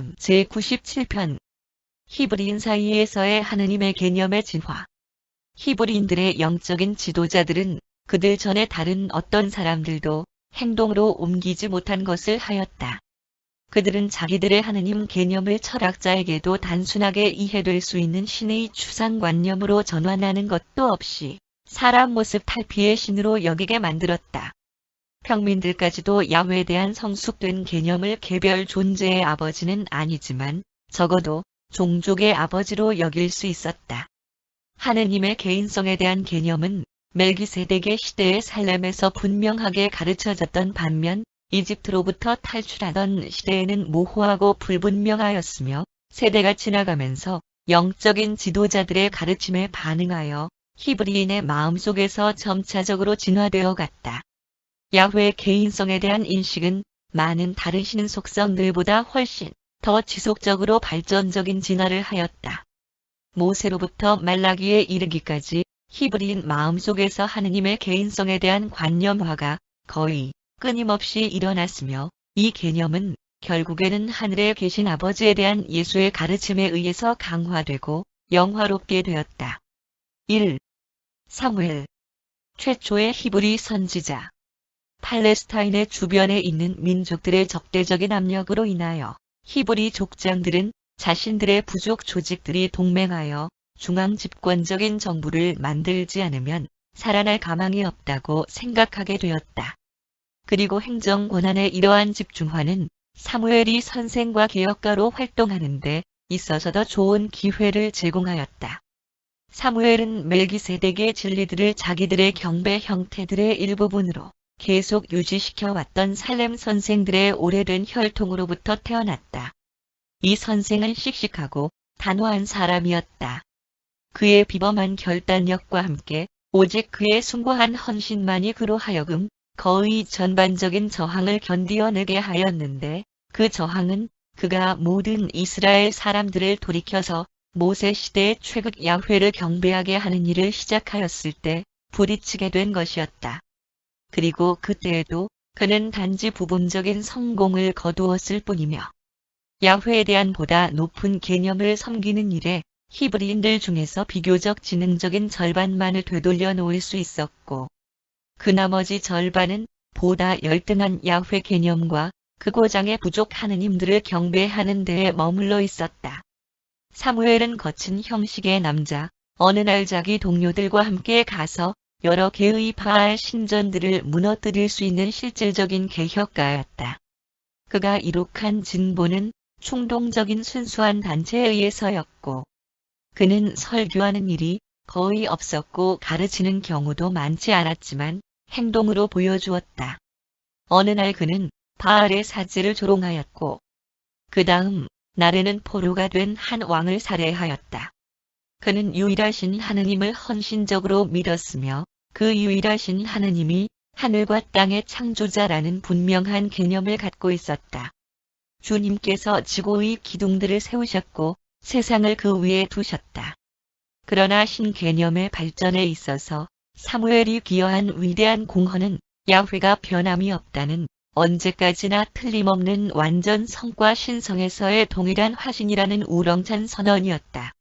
제97편 히브리인 사이에서의 하느님의 개념의 진화. 히브리인들의 영적인 지도자들은 그들 전에 다른 어떤 사람들도 행동으로 옮기지 못한 것을 하였다. 그들은 자기들의 하느님 개념을 철학자에게도 단순하게 이해될 수 있는 신의 추상관념으로 전환하는 것도 없이 사람 모습 탈피의 신으로 여기게 만들었다. 평민들까지도 야훼에 대한 성숙된 개념을 개별 존재의 아버지는 아니지만 적어도 종족의 아버지로 여길 수 있었다. 하느님의 개인성에 대한 개념은 멜기세덱의 시대의 살렘에서 분명하게 가르쳐졌던 반면 이집트로부터 탈출하던 시대에는 모호하고 불분명하였으며 세대가 지나가면서 영적인 지도자들의 가르침에 반응하여 히브리인의 마음속에서 점차적으로 진화되어 갔다. 야훼의 개인성에 대한 인식은 많은 다른 신 속성들보다 훨씬 더 지속적으로 발전적인 진화를 하였다. 모세로부터 말라기에 이르기까지 히브리인 마음속에서 하느님의 개인성에 대한 관념화가 거의 끊임없이 일어났으며 이 개념은 결국에는 하늘에 계신 아버지에 대한 예수의 가르침에 의해서 강화되고 영화롭게 되었다. 1. 사무엘. 최초의 히브리 선지자. 팔레스타인의 주변에 있는 민족들의 적대적인 압력으로 인하여 히브리 족장들은 자신들의 부족 조직들이 동맹하여 중앙 집권적인 정부를 만들지 않으면 살아날 가망이 없다고 생각하게 되었다. 그리고 행정 권한의 이러한 집중화는 사무엘이 선생과 개혁가로 활동하는 데 있어서 더 좋은 기회를 제공하였다. 사무엘은 멜기세덱의 진리들을 자기들의 경배 형태들의 일부분으로 계속 유지시켜 왔던 살렘 선생들의 오래된 혈통으로부터 태어났다. 이 선생은 씩씩하고 단호한 사람이었다. 그의 비범한 결단력과 함께 오직 그의 숭고한 헌신만이 그로 하여금 거의 전반적인 저항을 견디어내게 하였는데 그 저항은 그가 모든 이스라엘 사람들을 돌이켜서 모세 시대의 최극 야훼를 경배하게 하는 일을 시작하였을 때 부딪히게 된 것이었다. 그리고 그때에도 그는 단지 부분적인 성공을 거두었을 뿐이며 야훼에 대한 보다 높은 개념을 섬기는 일에 히브리인들 중에서 비교적 지능적인 절반만을 되돌려 놓을 수 있었고 그 나머지 절반은 보다 열등한 야훼 개념과 그 고장의 부족 하느님들을 경배하는 데에 머물러 있었다. 사무엘은 거친 형식의 남자, 어느 날 자기 동료들과 함께 가서 여러 개의 바알 신전들을 무너뜨릴 수 있는 실질적인 개혁가였다. 그가 이룩한 진보는 충동적인 순수한 단체에 의해서였고 그는 설교하는 일이 거의 없었고 가르치는 경우도 많지 않았지만 행동으로 보여주었다. 어느 날 그는 바알의 사제를 조롱하였고 그 다음 날에는 포로가 된 한 왕을 살해하였다. 그는 유일하신 하느님을 헌신적으로 믿었으며 그 유일하신 하느님이 하늘과 땅의 창조자라는 분명한 개념을 갖고 있었다. 주님께서 지구의 기둥들을 세우셨고 세상을 그 위에 두셨다. 그러나 신개념의 발전에 있어서 사무엘이 기여한 위대한 공헌은 야훼가 변함이 없다는 언제까지나 틀림없는 완전 성과 신성에서의 동일한 화신이라는 우렁찬 선언이었다.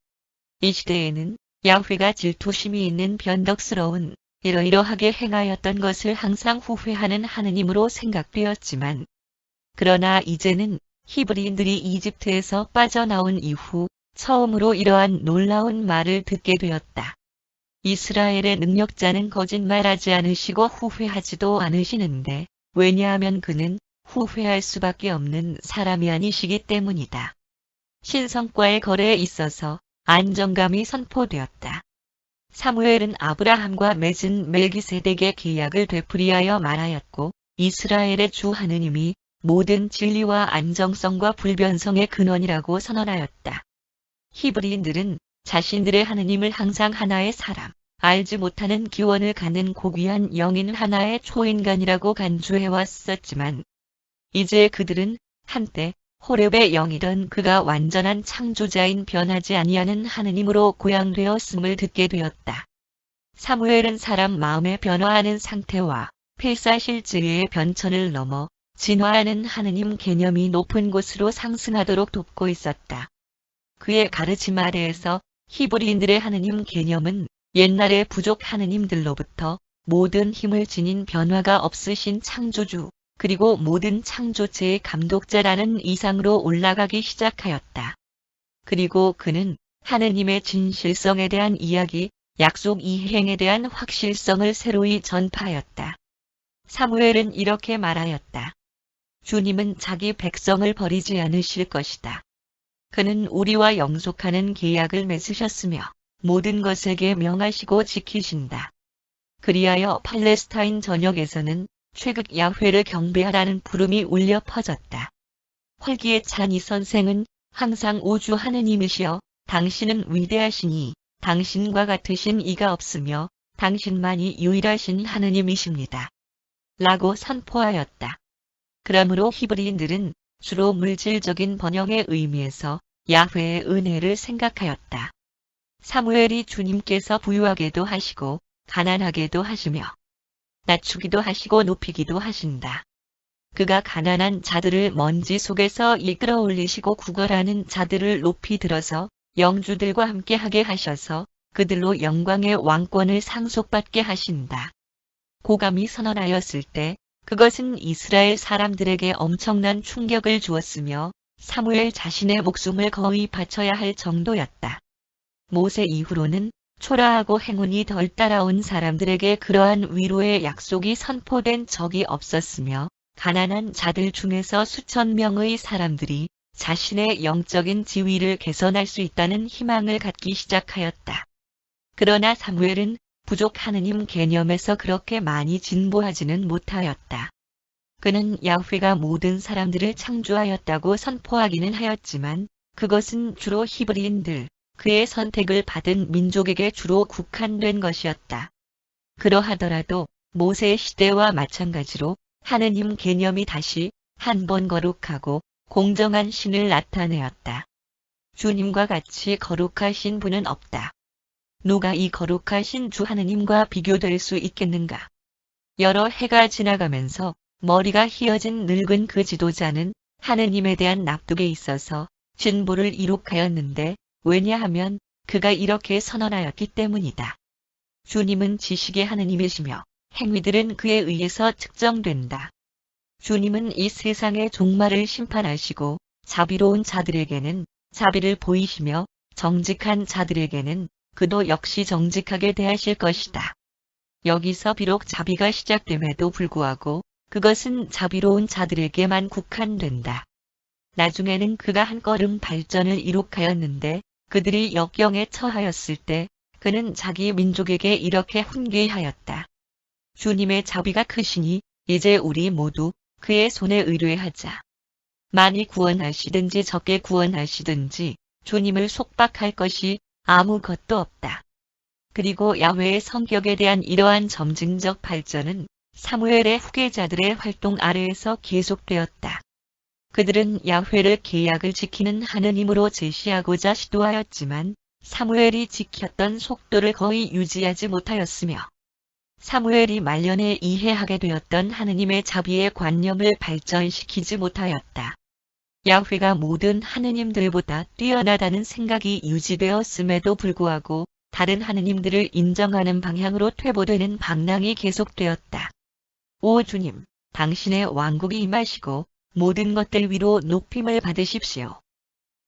이 시대에는 야훼가 질투심이 있는 변덕스러운 이러이러하게 행하였던 것을 항상 후회하는 하느님으로 생각되었지만 그러나 이제는 히브리인들이 이집트에서 빠져나온 이후 처음으로 이러한 놀라운 말을 듣게 되었다. 이스라엘의 능력자는 거짓말하지 않으시고 후회하지도 않으시는데 왜냐하면 그는 후회할 수밖에 없는 사람이 아니시기 때문이다. 신성과의 거래에 있어서 안정감이 선포되었다. 사무엘은 아브라함과 맺은 멜기세덱의 계약을 되풀이하여 말하였고 이스라엘의 주 하느님이 모든 진리와 안정성과 불변성의 근원이라고 선언하였다. 히브리인들은 자신들의 하느님을 항상 하나의 사람, 알지 못하는 기원을 갖는 고귀한 영인 하나의 초인간이라고 간주해왔었지만 이제 그들은 한때 호렙의 영이던 그가 완전한 창조자인 변하지 아니하는 하느님으로 고양되었음을 듣게 되었다. 사무엘은 사람 마음의 변화하는 상태와 필사실제의 변천을 넘어 진화하는 하느님 개념이 높은 곳으로 상승하도록 돕고 있었다. 그의 가르침 아래에서 히브리인들의 하느님 개념은 옛날의 부족 하느님들로부터 모든 힘을 지닌 변화가 없으신 창조주, 그리고 모든 창조체의 감독자라는 이상으로 올라가기 시작하였다. 그리고 그는 하느님의 진실성에 대한 이야기, 약속 이행에 대한 확실성을 새로이 전파하였다. 사무엘은 이렇게 말하였다. 주님은 자기 백성을 버리지 않으실 것이다. 그는 우리와 영속하는 계약을 맺으셨으며 모든 것에게 명하시고 지키신다. 그리하여 팔레스타인 전역에서는 최극 야훼를 경배하라는 부름이 울려 퍼졌다. 활기에 찬 이 선생은 항상 우주 하느님이시여 당신은 위대하시니 당신과 같으신 이가 없으며 당신만이 유일하신 하느님이십니다. 라고 선포하였다. 그러므로 히브리인들은 주로 물질적인 번영의 의미에서 야훼의 은혜를 생각하였다. 사무엘이 주님께서 부유하게도 하시고 가난하게도 하시며 낮추기도 하시고 높이기도 하신다. 그가 가난한 자들을 먼지 속에서 이끌어 올리시고 구걸하는 자들을 높이 들어서 영주들과 함께하게 하셔서 그들로 영광의 왕권을 상속받게 하신다. 고감이 선언하였을 때 그것은 이스라엘 사람들에게 엄청난 충격을 주었으며 사무엘 자신의 목숨을 거의 바쳐야 할 정도였다. 모세 이후로는 초라하고 행운이 덜 따라온 사람들에게 그러한 위로의 약속이 선포된 적이 없었으며 가난한 자들 중에서 수천 명의 사람들이 자신의 영적인 지위를 개선할 수 있다는 희망을 갖기 시작하였다. 그러나 사무엘은 부족 하느님 개념에서 그렇게 많이 진보하지는 못하였다. 그는 야훼가 모든 사람들을 창조하였다고 선포하기는 하였지만 그것은 주로 히브리인들, 그의 선택을 받은 민족에게 주로 국한된 것이었다. 그러하더라도 모세의 시대와 마찬가지로 하느님 개념이 다시 한 번 거룩하고 공정한 신을 나타내었다. 주님과 같이 거룩하신 분은 없다. 누가 이 거룩하신 주 하느님과 비교될 수 있겠는가? 여러 해가 지나가면서 머리가 휘어진 늙은 그 지도자는 하느님에 대한 납득에 있어서 진보를 이룩하였는데 왜냐하면 그가 이렇게 선언하였기 때문이다. 주님은 지식의 하느님이시며 행위들은 그에 의해서 측정된다. 주님은 이 세상의 종말을 심판하시고 자비로운 자들에게는 자비를 보이시며 정직한 자들에게는 그도 역시 정직하게 대하실 것이다. 여기서 비록 자비가 시작됨에도 불구하고 그것은 자비로운 자들에게만 국한된다. 나중에는 그가 한 걸음 발전을 이룩하였는데 그들이 역경에 처하였을 때 그는 자기 민족에게 이렇게 훈계하였다. 주님의 자비가 크시니 이제 우리 모두 그의 손에 의뢰하자. 많이 구원하시든지 적게 구원하시든지 주님을 속박할 것이 아무것도 없다. 그리고 야훼의 성격에 대한 이러한 점증적 발전은 사무엘의 후계자들의 활동 아래에서 계속되었다. 그들은 야훼를 계약을 지키는 하느님으로 제시하고자 시도하였지만 사무엘이 지켰던 속도를 거의 유지하지 못하였으며 사무엘이 말년에 이해하게 되었던 하느님의 자비의 관념을 발전시키지 못하였다. 야훼가 모든 하느님들보다 뛰어나다는 생각이 유지되었음에도 불구하고 다른 하느님들을 인정하는 방향으로 퇴보되는 방랑이 계속되었다. 오 주님, 당신의 왕국이 임하시고 모든 것들 위로 높임을 받으십시오.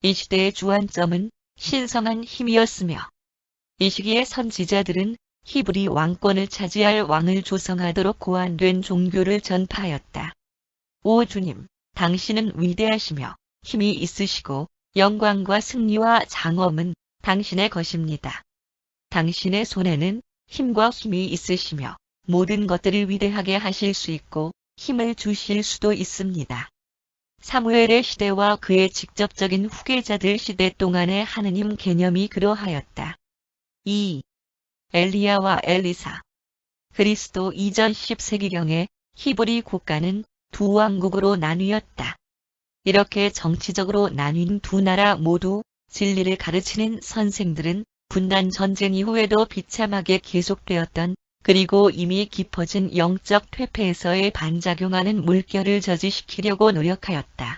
이 시대의 주안점은 신성한 힘이었으며 이 시기의 선지자들은 히브리 왕권을 차지할 왕을 조성하도록 고안된 종교를 전파하였다. 오 주님, 당신은 위대하시며 힘이 있으시고 영광과 승리와 장엄은 당신의 것입니다. 당신의 손에는 힘과 힘이 있으시며 모든 것들을 위대하게 하실 수 있고 힘을 주실 수도 있습니다. 사무엘의 시대와 그의 직접적인 후계자들 시대 동안의 하느님 개념이 그러하였다. 2. 엘리야와 엘리사. 그리스도 이전 10세기경에 히브리 국가는 두 왕국으로 나뉘었다. 이렇게 정치적으로 나뉜 두 나라 모두 진리를 가르치는 선생들은 분단 전쟁 이후에도 비참하게 계속되었던 그리고 이미 깊어진 영적 퇴폐에서의 반작용하는 물결을 저지시키려고 노력하였다.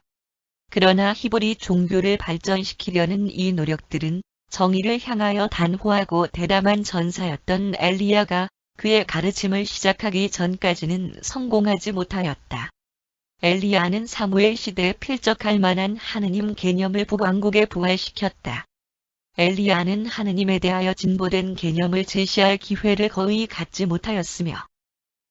그러나 히브리 종교를 발전시키려는 이 노력들은 정의를 향하여 단호하고 대담한 전사였던 엘리야가 그의 가르침을 시작하기 전까지는 성공하지 못하였다. 엘리야는 사무엘 시대에 필적할 만한 하느님 개념을 북왕국에 부활시켰다. 엘리야는 하느님에 대하여 진보된 개념을 제시할 기회를 거의 갖지 못하였으며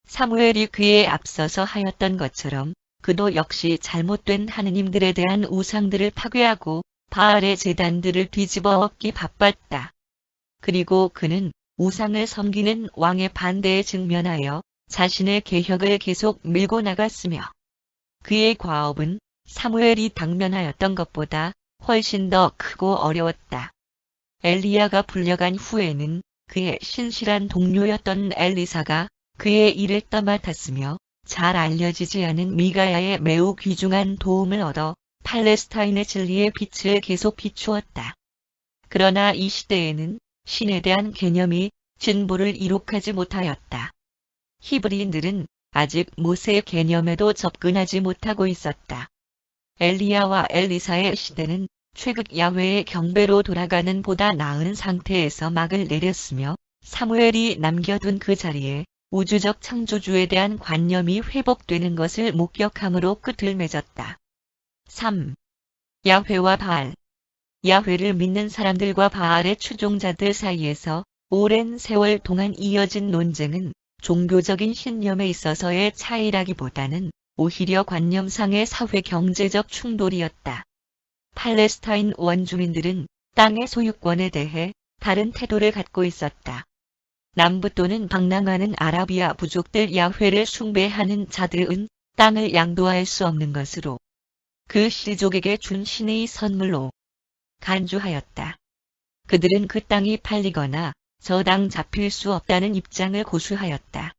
사무엘이 그에 앞서서 하였던 것처럼 그도 역시 잘못된 하느님들에 대한 우상들을 파괴하고 바알의 제단들을 뒤집어 엎기 바빴다. 그리고 그는 우상을 섬기는 왕의 반대에 직면하여 자신의 계획을 계속 밀고 나갔으며 그의 과업은 사무엘이 당면하였던 것보다 훨씬 더 크고 어려웠다. 엘리야가 불려간 후에는 그의 신실한 동료였던 엘리사가 그의 일을 떠맡았으며 잘 알려지지 않은 미가야의 매우 귀중한 도움을 얻어 팔레스타인의 진리의 빛을 계속 비추었다. 그러나 이 시대에는 신에 대한 개념이 진보를 이룩하지 못하였다. 히브리인들은 아직 모세의 개념에도 접근하지 못하고 있었다. 엘리야와 엘리사의 시대는 최극 야훼의 경배로 돌아가는 보다 나은 상태에서 막을 내렸으며 사무엘이 남겨둔 그 자리에 우주적 창조주에 대한 관념이 회복되는 것을 목격함으로 끝을 맺었다. 3. 야훼와 바알. 야훼를 믿는 사람들과 바알의 추종자들 사이에서 오랜 세월 동안 이어진 논쟁은 종교적인 신념에 있어서의 차이라기보다는 오히려 관념상의 사회 경제적 충돌이었다. 팔레스타인 원주민들은 땅의 소유권에 대해 다른 태도를 갖고 있었다. 남부 또는 방랑하는 아라비아 부족들 야훼를 숭배하는 자들은 땅을 양도할 수 없는 것으로 그 시족에게 준 신의 선물로 간주하였다. 그들은 그 땅이 팔리거나 저 땅 잡힐 수 없다는 입장을 고수하였다.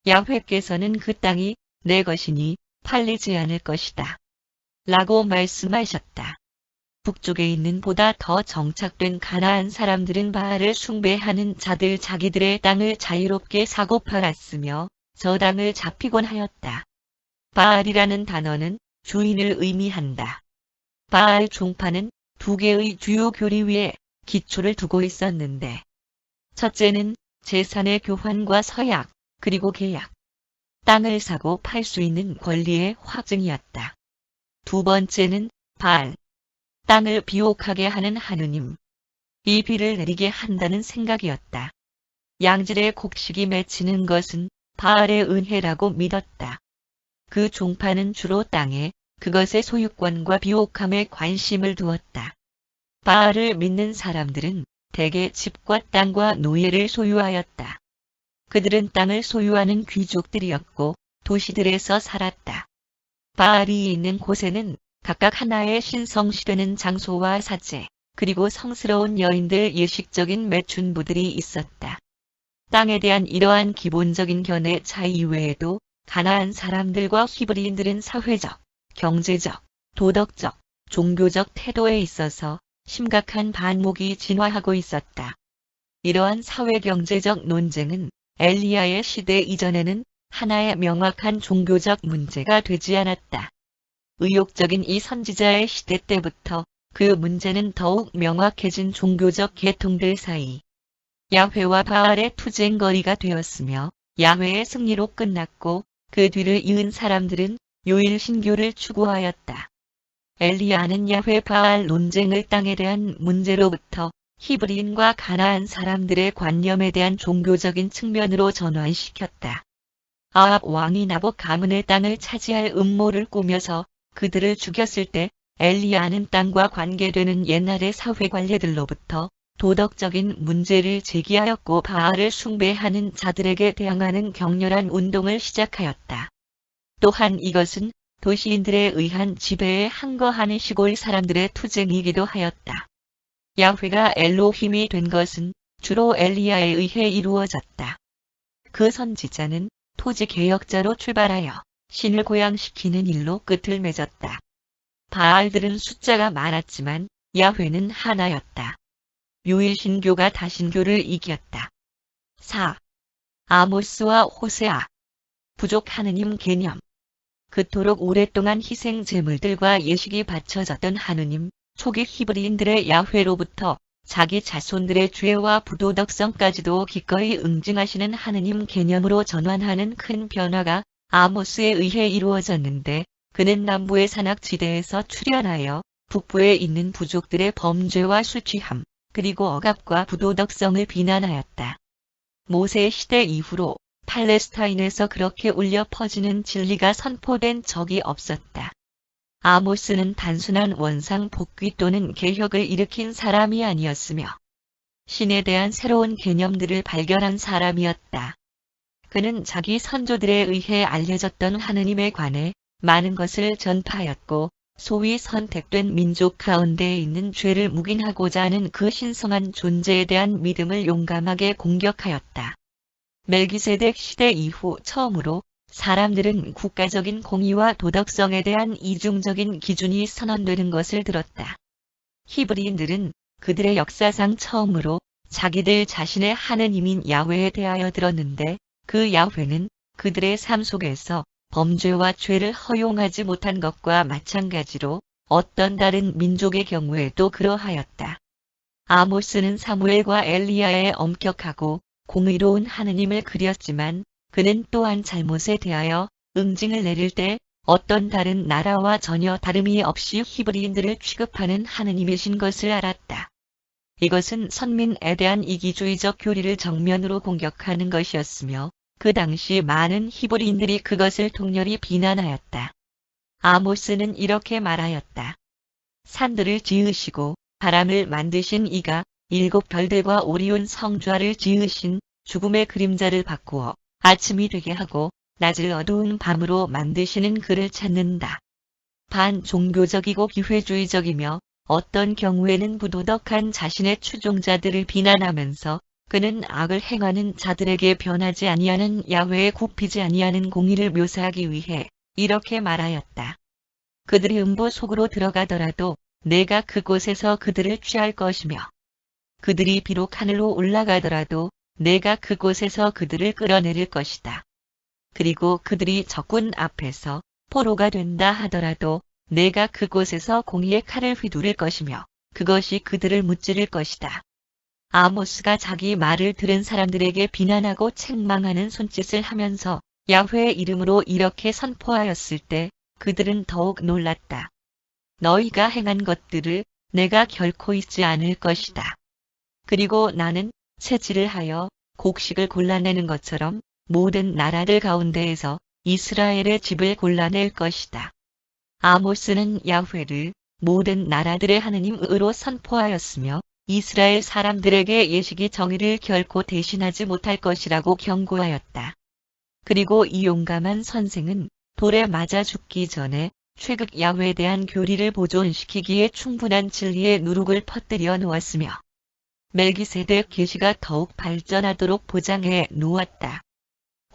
야훼께서는 그 땅이 내 것이니 팔리지 않을 것이다. 라고 말씀하셨다. 북쪽에 있는 보다 더 정착된 가나안 사람들은 바알을 숭배하는 자들 자기들의 땅을 자유롭게 사고 팔았으며 저 땅을 잡히곤 하였다. 바알이라는 단어는 주인을 의미한다. 바알 종파는 두 개의 주요 교리 위에 기초를 두고 있었는데 첫째는 재산의 교환과 서약, 그리고 계약, 땅을 사고 팔 수 있는 권리의 확증이었다. 두 번째는 바알, 땅을 비옥하게 하는 하느님, 이 비를 내리게 한다는 생각이었다. 양질의 곡식이 맺히는 것은 바알의 은혜라고 믿었다. 그 종파는 주로 땅에 그것의 소유권과 비옥함에 관심을 두었다. 바알을 믿는 사람들은 대개 집과 땅과 노예를 소유하였다. 그들은 땅을 소유하는 귀족들이었고 도시들에서 살았다. 바알이 있는 곳에는 각각 하나의 신성시되는 장소와 사제, 그리고 성스러운 여인들 예식적인 매춘부들이 있었다. 땅에 대한 이러한 기본적인 견해 차이 이외에도 가나안 사람들과 히브리인들은 사회적, 경제적, 도덕적, 종교적 태도에 있어서 심각한 반목이 진화하고 있었다. 이러한 사회경제적 논쟁은 엘리야의 시대 이전에는 하나의 명확한 종교적 문제가 되지 않았다. 의욕적인 이 선지자의 시대 때부터 그 문제는 더욱 명확해진 종교적 계통들 사이 야훼와 바알의 투쟁거리가 되었으며 야훼의 승리로 끝났고 그 뒤를 이은 사람들은 요일 신교를 추구하였다. 엘리야는 야훼 바알 논쟁을 땅에 대한 문제로부터 히브리인과 가나안 사람들의 관념에 대한 종교적인 측면으로 전환시켰다. 아합 왕이 나봇 가문의 땅을 차지할 음모를 꾸며서 그들을 죽였을 때 엘리야는 땅과 관계되는 옛날의 사회 관례들로부터 도덕적인 문제를 제기하였고 바알을 숭배하는 자들에게 대항하는 격렬한 운동을 시작하였다. 또한 이것은 도시인들에 의한 지배에 항거하는 시골 사람들의 투쟁이기도 하였다. 야훼가 엘로힘이 된 것은 주로 엘리야에 의해 이루어졌다. 그 선지자는 토지 개혁자로 출발하여 신을 고양시키는 일로 끝을 맺었다. 바알들은 숫자가 많았지만 야훼는 하나였다. 유일신교가 다신교를 이겼다. 4. 아모스와 호세아. 부족 하느님 개념. 그토록 오랫동안 희생 제물들과 예식이 바쳐졌던 하느님, 초기 히브리인들의 야훼로부터 자기 자손들의 죄와 부도덕성까지도 기꺼이 응징하시는 하느님 개념으로 전환하는 큰 변화가 아모스에 의해 이루어졌는데, 그는 남부의 산악지대에서 출현하여 북부에 있는 부족들의 범죄와 술 취함, 그리고 억압과 부도덕성을 비난하였다. 모세 시대 이후로 팔레스타인에서 그렇게 울려 퍼지는 진리가 선포된 적이 없었다. 아모스는 단순한 원상 복귀 또는 개혁을 일으킨 사람이 아니었으며, 신에 대한 새로운 개념들을 발견한 사람이었다. 그는 자기 선조들에 의해 알려졌던 하느님에 관해 많은 것을 전파하였고, 소위 선택된 민족 가운데에 있는 죄를 묵인하고자 하는 그 신성한 존재에 대한 믿음을 용감하게 공격하였다. 멜기세덱 시대 이후 처음으로 사람들은 국가적인 공의와 도덕성에 대한 이중적인 기준이 선언되는 것을 들었다. 히브리인들은 그들의 역사상 처음으로 자기들 자신의 하느님인 야훼에 대하여 들었는데, 그 야훼는 그들의 삶 속에서 범죄와 죄를 허용하지 못한 것과 마찬가지로 어떤 다른 민족의 경우에도 그러하였다. 아모스는 사무엘과 엘리야의 엄격하고 공의로운 하느님을 그렸지만, 그는 또한 잘못에 대하여 응징을 내릴 때 어떤 다른 나라와 전혀 다름이 없이 히브리인들을 취급하는 하느님이신 것을 알았다. 이것은 선민에 대한 이기주의적 교리를 정면으로 공격하는 것이었으며, 그 당시 많은 히브리인들이 그것을 통렬히 비난하였다. 아모스는 이렇게 말하였다. 산들을 지으시고 바람을 만드신 이가 일곱 별들과 오리온 성좌를 지으신 죽음의 그림자를 바꾸어 아침이 되게 하고 낮을 어두운 밤으로 만드시는 그를 찾는다. 반종교적이고 기회주의적이며 어떤 경우에는 부도덕한 자신의 추종자들을 비난하면서, 그는 악을 행하는 자들에게 변하지 아니하는 야훼에 굽히지 아니하는 공의를 묘사하기 위해 이렇게 말하였다. 그들이 음부 속으로 들어가더라도 내가 그곳에서 그들을 취할 것이며, 그들이 비록 하늘로 올라가더라도 내가 그곳에서 그들을 끌어내릴 것이다. 그리고 그들이 적군 앞에서 포로가 된다 하더라도 내가 그곳에서 공의의 칼을 휘두를 것이며 그것이 그들을 무찌를 것이다. 아모스가 자기 말을 들은 사람들에게 비난하고 책망하는 손짓을 하면서 야훼의 이름으로 이렇게 선포하였을 때 그들은 더욱 놀랐다. 너희가 행한 것들을 내가 결코 잊지 않을 것이다. 그리고 나는 채질을 하여 곡식을 골라내는 것처럼 모든 나라들 가운데에서 이스라엘의 집을 골라낼 것이다. 아모스는 야훼를 모든 나라들의 하느님으로 선포하였으며, 이스라엘 사람들에게 예식이 정의를 결코 대신하지 못할 것이라고 경고하였다. 그리고 이 용감한 선생은 돌에 맞아 죽기 전에 최극 야훼에 대한 교리를 보존시키기에 충분한 진리의 누룩을 퍼뜨려 놓았으며, 멜기세덱 계시가 더욱 발전하도록 보장해 놓았다.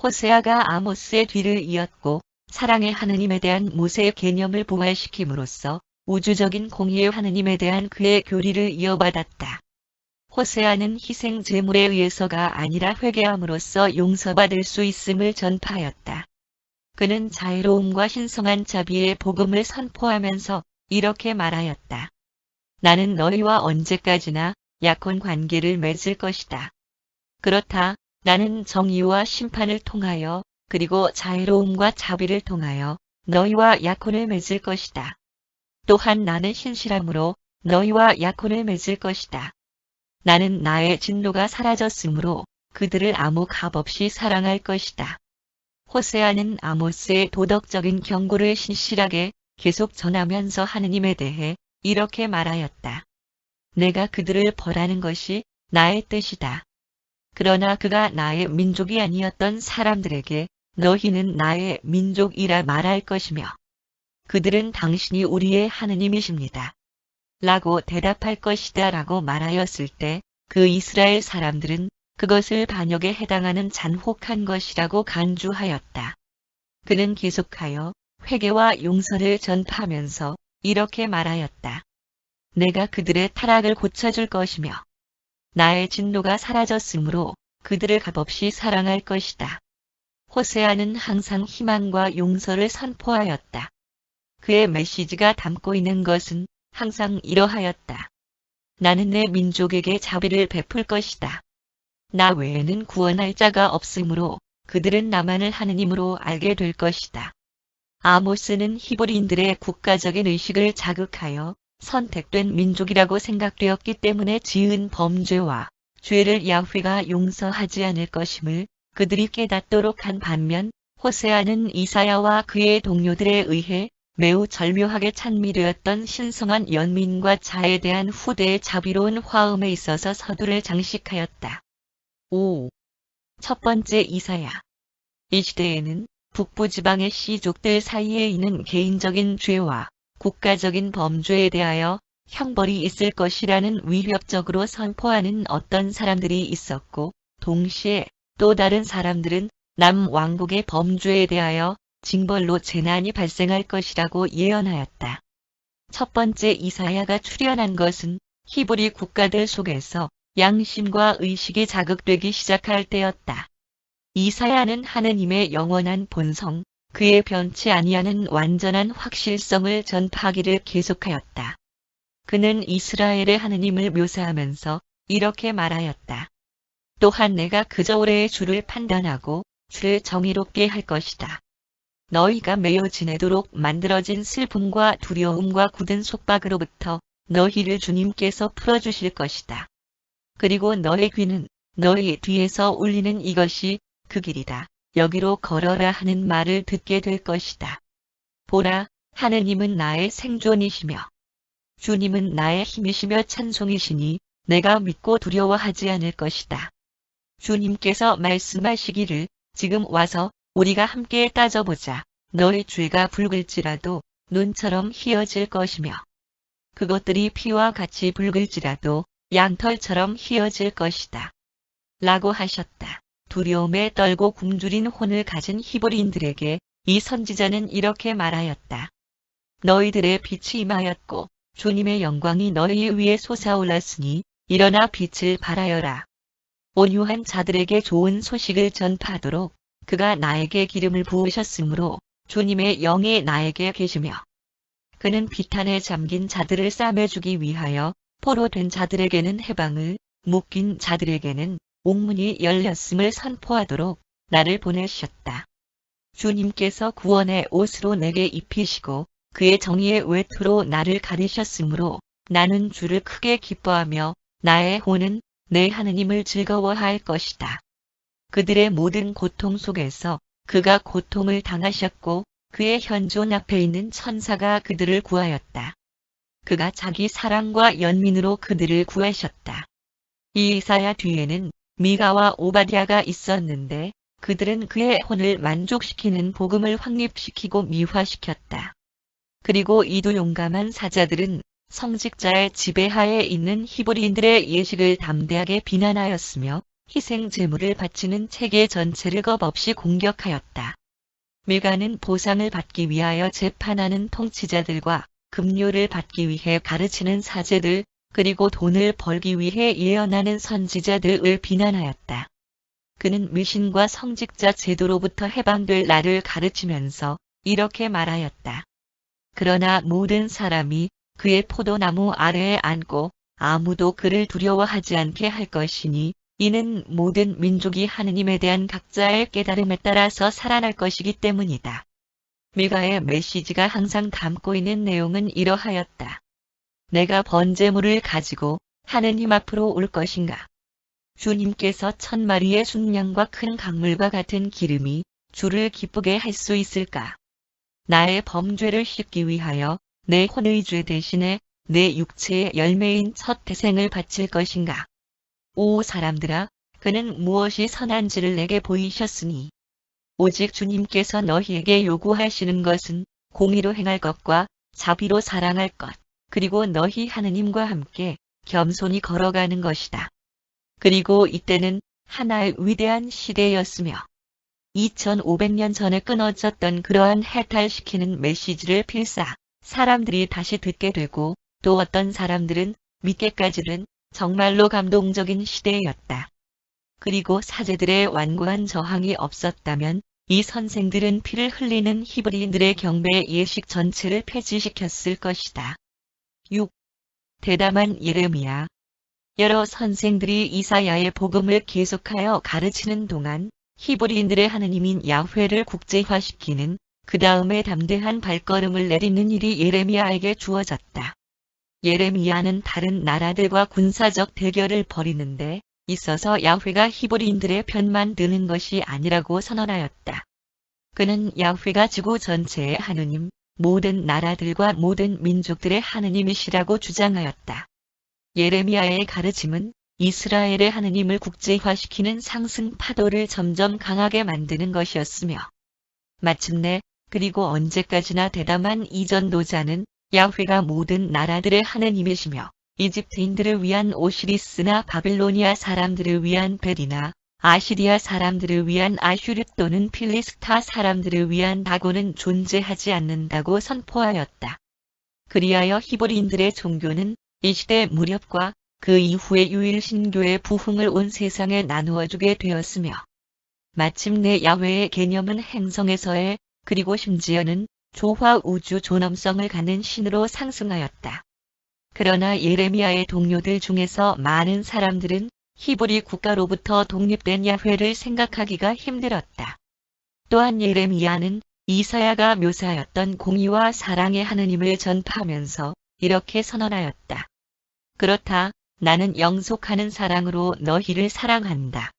호세아가 아모스의 뒤를 이었고, 사랑의 하느님에 대한 모세의 개념을 부활시킴으로써 우주적인 공의의 하느님에 대한 그의 교리를 이어받았다. 호세아는 희생 제물에 의해서가 아니라 회개함으로써 용서받을 수 있음을 전파하였다. 그는 자애로움과 신성한 자비의 복음을 선포하면서 이렇게 말하였다. 나는 너희와 언제까지나 약혼 관계를 맺을 것이다. 그렇다. 나는 정의와 심판을 통하여 그리고 자애로움과 자비를 통하여 너희와 약혼을 맺을 것이다. 또한 나는 신실함으로 너희와 약혼을 맺을 것이다. 나는 나의 진노가 사라졌으므로 그들을 아무 값없이 사랑할 것이다. 호세아는 아모스의 도덕적인 경고를 신실하게 계속 전하면서 하느님에 대해 이렇게 말하였다. 내가 그들을 벌하는 것이 나의 뜻이다. 그러나 그가 나의 민족이 아니었던 사람들에게 너희는 나의 민족이라 말할 것이며, 그들은 당신이 우리의 하느님이십니다. 라고 대답할 것이다 라고 말하였을 때 그 이스라엘 사람들은 그것을 반역에 해당하는 잔혹한 것이라고 간주하였다. 그는 계속하여 회개와 용서를 전파하면서 이렇게 말하였다. 내가 그들의 타락을 고쳐줄 것이며 나의 진노가 사라졌으므로 그들을 값없이 사랑할 것이다. 호세아는 항상 희망과 용서를 선포하였다. 그의 메시지가 담고 있는 것은 항상 이러하였다. 나는 내 민족에게 자비를 베풀 것이다. 나 외에는 구원할 자가 없으므로 그들은 나만을 하느님으로 알게 될 것이다. 아모스는 히브리인들의 국가적인 의식을 자극하여 선택된 민족이라고 생각되었기 때문에 지은 범죄와 죄를 야훼가 용서하지 않을 것임을 그들이 깨닫도록 한 반면 호세아는 이사야와 그의 동료들에 의해 매우 절묘하게 찬미되었던 신성한 연민과 자에 대한 후대의 자비로운 화음에 있어서 서두를 장식하였다. 5. 첫 번째 이사야. 이 시대에는 북부지방의 시족들 사이에 있는 개인적인 죄와 국가적인 범죄에 대하여 형벌이 있을 것이라는 위협적으로 선포하는 어떤 사람들이 있었고, 동시에 또 다른 사람들은 남왕국의 범죄에 대하여 징벌로 재난이 발생할 것이라고 예언하였다. 첫 번째 이사야가 출현한 것은 히브리 국가들 속에서 양심과 의식이 자극되기 시작할 때였다. 이사야는 하느님의 영원한 본성, 그의 변치 아니하는 완전한 확실성을 전파하기를 계속하였다. 그는 이스라엘의 하느님을 묘사하면서 이렇게 말하였다. 또한 내가 그저 올해의 주를 판단하고 주를 정의롭게 할 것이다. 너희가 매여 지내도록 만들어진 슬픔과 두려움과 굳은 속박으로부터 너희를 주님께서 풀어주실 것이다. 그리고 너의 귀는 너희 뒤에서 울리는 이것이 그 길이다. 여기로 걸어라 하는 말을 듣게 될 것이다. 보라, 하느님은 나의 생존이시며 주님은 나의 힘이시며 찬송이시니 내가 믿고 두려워하지 않을 것이다. 주님께서 말씀하시기를 지금 와서 우리가 함께 따져보자. 너의 죄가 붉을지라도 눈처럼 희어질 것이며 그것들이 피와 같이 붉을지라도 양털처럼 희어질 것이다. 라고 하셨다. 두려움에 떨고 굶주린 혼을 가진 히브리인들에게 이 선지자는 이렇게 말하였다. 너희들의 빛이 임하였고 주님의 영광이 너희 위에 솟아올랐으니 일어나 빛을 발하여라. 온유한 자들에게 좋은 소식을 전파하도록 그가 나에게 기름을 부으셨으므로 주님의 영이 나에게 계시며 그는 비탄에 잠긴 자들을 싸매주기 위하여 포로된 자들에게는 해방을, 묶인 자들에게는 옥문이 열렸음을 선포하도록 나를 보내셨다. 주님께서 구원의 옷으로 내게 입히시고 그의 정의의 외투로 나를 가리셨으므로 나는 주를 크게 기뻐하며 나의 혼은 내 하느님을 즐거워할 것이다. 그들의 모든 고통 속에서 그가 고통을 당하셨고 그의 현존 앞에 있는 천사가 그들을 구하였다. 그가 자기 사랑과 연민으로 그들을 구하셨다. 이 이사야 뒤에는 미가와 오바댜가 있었는데 그들은 그의 혼을 만족시키는 복음을 확립시키고 미화시켰다. 그리고 이 두 용감한 사자들은 성직자의 지배하에 있는 히브리인들의 예식을 담대하게 비난하였으며 희생 제물을 바치는 체계 전체를 겁없이 공격하였다. 미가는 보상을 받기 위하여 재판하는 통치자들과 급료를 받기 위해 가르치는 사제들, 그리고 돈을 벌기 위해 예언하는 선지자들을 비난하였다. 그는 미신과 성직자 제도로부터 해방될 날을 가르치면서 이렇게 말하였다. 그러나 모든 사람이 그의 포도나무 아래에 앉고 아무도 그를 두려워하지 않게 할 것이니 이는 모든 민족이 하느님에 대한 각자의 깨달음에 따라서 살아날 것이기 때문이다. 미가의 메시지가 항상 담고 있는 내용은 이러하였다. 내가 번제물을 가지고 하느님 앞으로 올 것인가? 주님께서 1000마리의 순양과 큰 강물과 같은 기름이 주를 기쁘게 할 수 있을까? 나의 범죄를 씻기 위하여 내 혼의 죄 대신에 내 육체의 열매인 첫 태생을 바칠 것인가? 오 사람들아, 그는 무엇이 선한지를 내게 보이셨으니 오직 주님께서 너희에게 요구하시는 것은 공의로 행할 것과 자비로 사랑할 것, 그리고 너희 하느님과 함께 겸손히 걸어가는 것이다. 그리고 이때는 하나의 위대한 시대였으며 2500년 전에 끊어졌던 그러한 해탈시키는 메시지를 필사 사람들이 다시 듣게 되고 또 어떤 사람들은 믿게까지는 정말로 감동적인 시대였다. 그리고 사제들의 완고한 저항이 없었다면 이 선생들은 피를 흘리는 히브리인들의 경배 예식 전체를 폐지시켰을 것이다. 6. 대담한 예레미야. 여러 선생들이 이사야의 복음을 계속하여 가르치는 동안 히브리인들의 하느님인 야훼를 국제화시키는 그 다음에 담대한 발걸음을 내딛는 일이 예레미야에게 주어졌다. 예레미야는 다른 나라들과 군사적 대결을 벌이는데 있어서 야훼가 히브리인들의 편만 드는 것이 아니라고 선언하였다. 그는 야훼가 지구 전체의 하느님, 모든 나라들과 모든 민족들의 하느님이시라고 주장하였다. 예레미야의 가르침은 이스라엘의 하느님을 국제화시키는 상승 파도를 점점 강하게 만드는 것이었으며 마침내 그리고 언제까지나 대담한 이 전도자는 야훼가 모든 나라들의 하느님이시며 이집트인들을 위한 오시리스나 바빌로니아 사람들을 위한 벨이나 아시리아 사람들을 위한 아슈르 또는 필리스타 사람들을 위한 다곤은 존재하지 않는다고 선포하였다. 그리하여 히브리인들의 종교는 이 시대 무렵과 그 이후의 유일 신교의 부흥을 온 세상에 나누어주게 되었으며 마침내 야훼의 개념은 행성에서의 그리고 심지어는 조화 우주 존엄성을 갖는 신으로 상승하였다. 그러나 예레미야의 동료들 중에서 많은 사람들은 히브리 국가로부터 독립된 야훼를 생각하기가 힘들었다. 또한 예레미야는 이사야가 묘사하였던 공의와 사랑의 하느님을 전파하면서 이렇게 선언하였다. 그렇다. 나는 영속하는 사랑으로 너희를 사랑한다.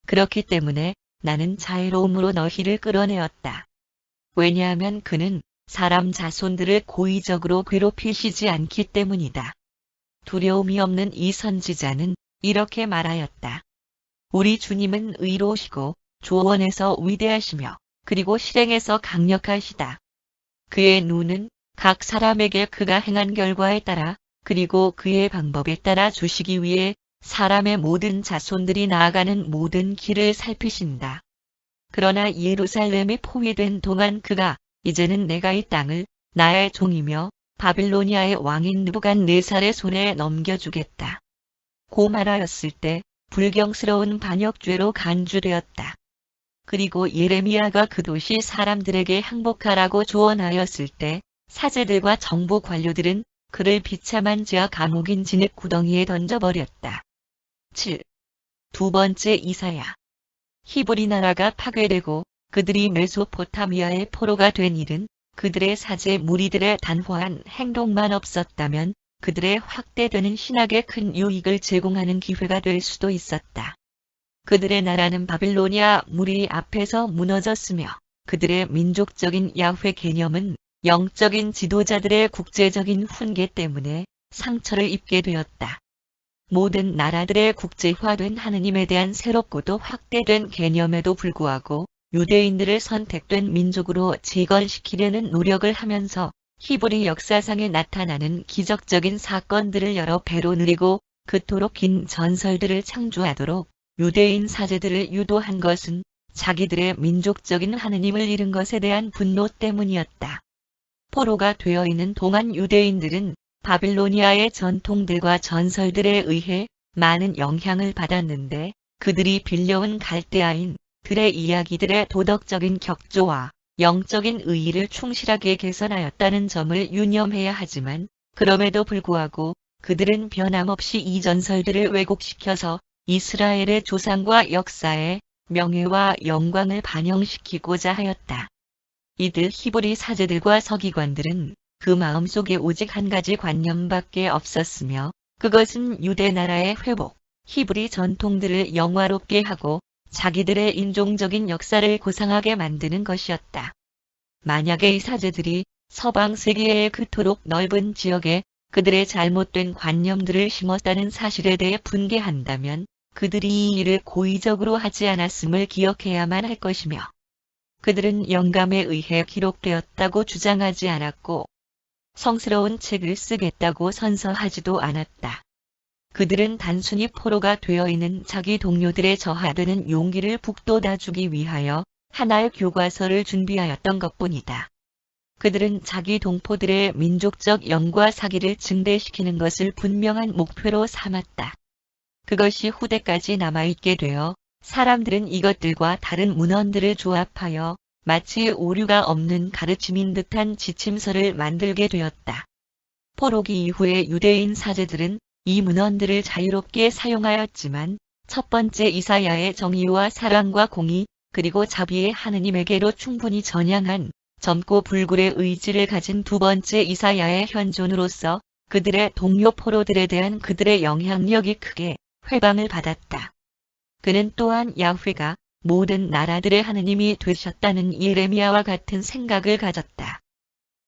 그렇기 때문에 나는 자애로움으로 너희를 끌어내었다. 왜냐하면 그는 사람 자손들을 고의적으로 괴롭히시지 않기 때문이다. 두려움이 없는 이 선지자는 이렇게 말하였다. 우리 주님은 의로우시고 조언에서 위대하시며 그리고 실행에서 강력하시다. 그의 눈은 각 사람에게 그가 행한 결과에 따라 그리고 그의 방법에 따라 주시기 위해 사람의 모든 자손들이 나아가는 모든 길을 살피신다. 그러나 예루살렘이 포위된 동안 그가 이제는 내가 이 땅을 나의 종이며 바빌로니아의 왕인 느부갓네살의 손에 넘겨주겠다. 고 말하였을 때 불경스러운 반역죄로 간주되었다. 그리고 예레미야가 그 도시 사람들에게 항복하라고 조언하였을 때 사제들과 정부 관료들은 그를 비참한 지하 감옥인 진흙 구덩이에 던져버렸다. 7. 두 번째 이사야. 히브리 나라가 파괴되고 그들이 메소포타미아의 포로가 된 일은 그들의 사제 무리들의 단호한 행동만 없었다면 그들의 확대되는 신학에 큰 유익을 제공하는 기회가 될 수도 있었다. 그들의 나라는 바빌로니아 무리 앞에서 무너졌으며 그들의 민족적인 야훼 개념은 영적인 지도자들의 국제적인 훈계 때문에 상처를 입게 되었다. 모든 나라들의 국제화된 하느님에 대한 새롭고도 확대된 개념에도 불구하고 유대인들을 선택된 민족으로 재건시키려는 노력을 하면서 히브리 역사상에 나타나는 기적적인 사건들을 여러 배로 늘리고 그토록 긴 전설들을 창조하도록 유대인 사제들을 유도한 것은 자기들의 민족적인 하느님을 잃은 것에 대한 분노 때문이었다. 포로가 되어 있는 동안 유대인들은 바빌로니아의 전통들과 전설들에 의해 많은 영향을 받았는데 그들이 빌려온 갈대아인 들의 이야기들의 도덕적인 격조와 영적인 의의를 충실하게 개선하였다는 점을 유념해야 하지만 그럼에도 불구하고 그들은 변함없이 이 전설들을 왜곡시켜서 이스라엘의 조상과 역사의 명예와 영광을 반영시키고자 하였다. 이들 히브리 사제들과 서기관들은 그 마음속에 오직 한 가지 관념밖에 없었으며 그것은 유대 나라의 회복, 히브리 전통들을 영화롭게 하고 자기들의 인종적인 역사를 고상하게 만드는 것이었다. 만약에 이 사제들이 서방 세계의 그토록 넓은 지역에 그들의 잘못된 관념들을 심었다는 사실에 대해 분개한다면 그들이 이 일을 고의적으로 하지 않았음을 기억해야만 할 것이며 그들은 영감에 의해 기록되었다고 주장하지 않았고 성스러운 책을 쓰겠다고 선서하지도 않았다. 그들은 단순히 포로가 되어 있는 자기 동료들의 저하되는 용기를 북돋아주기 위하여 하나의 교과서를 준비하였던 것뿐이다. 그들은 자기 동포들의 민족적 영과 사기를 증대시키는 것을 분명한 목표로 삼았다. 그것이 후대까지 남아있게 되어 사람들은 이것들과 다른 문헌들을 조합하여 마치 오류가 없는 가르침인 듯한 지침서를 만들게 되었다. 포로기 이후에 유대인 사제들은 이 문헌들을 자유롭게 사용하였지만 첫 번째 이사야의 정의와 사랑과 공의 그리고 자비의 하느님에게로 충분히 전향한 젊고 불굴의 의지를 가진 두 번째 이사야의 현존으로서 그들의 동료 포로들에 대한 그들의 영향력이 크게 회방을 받았다. 그는 또한 야훼가 모든 나라들의 하느님이 되셨다는 예레미야와 같은 생각을 가졌다.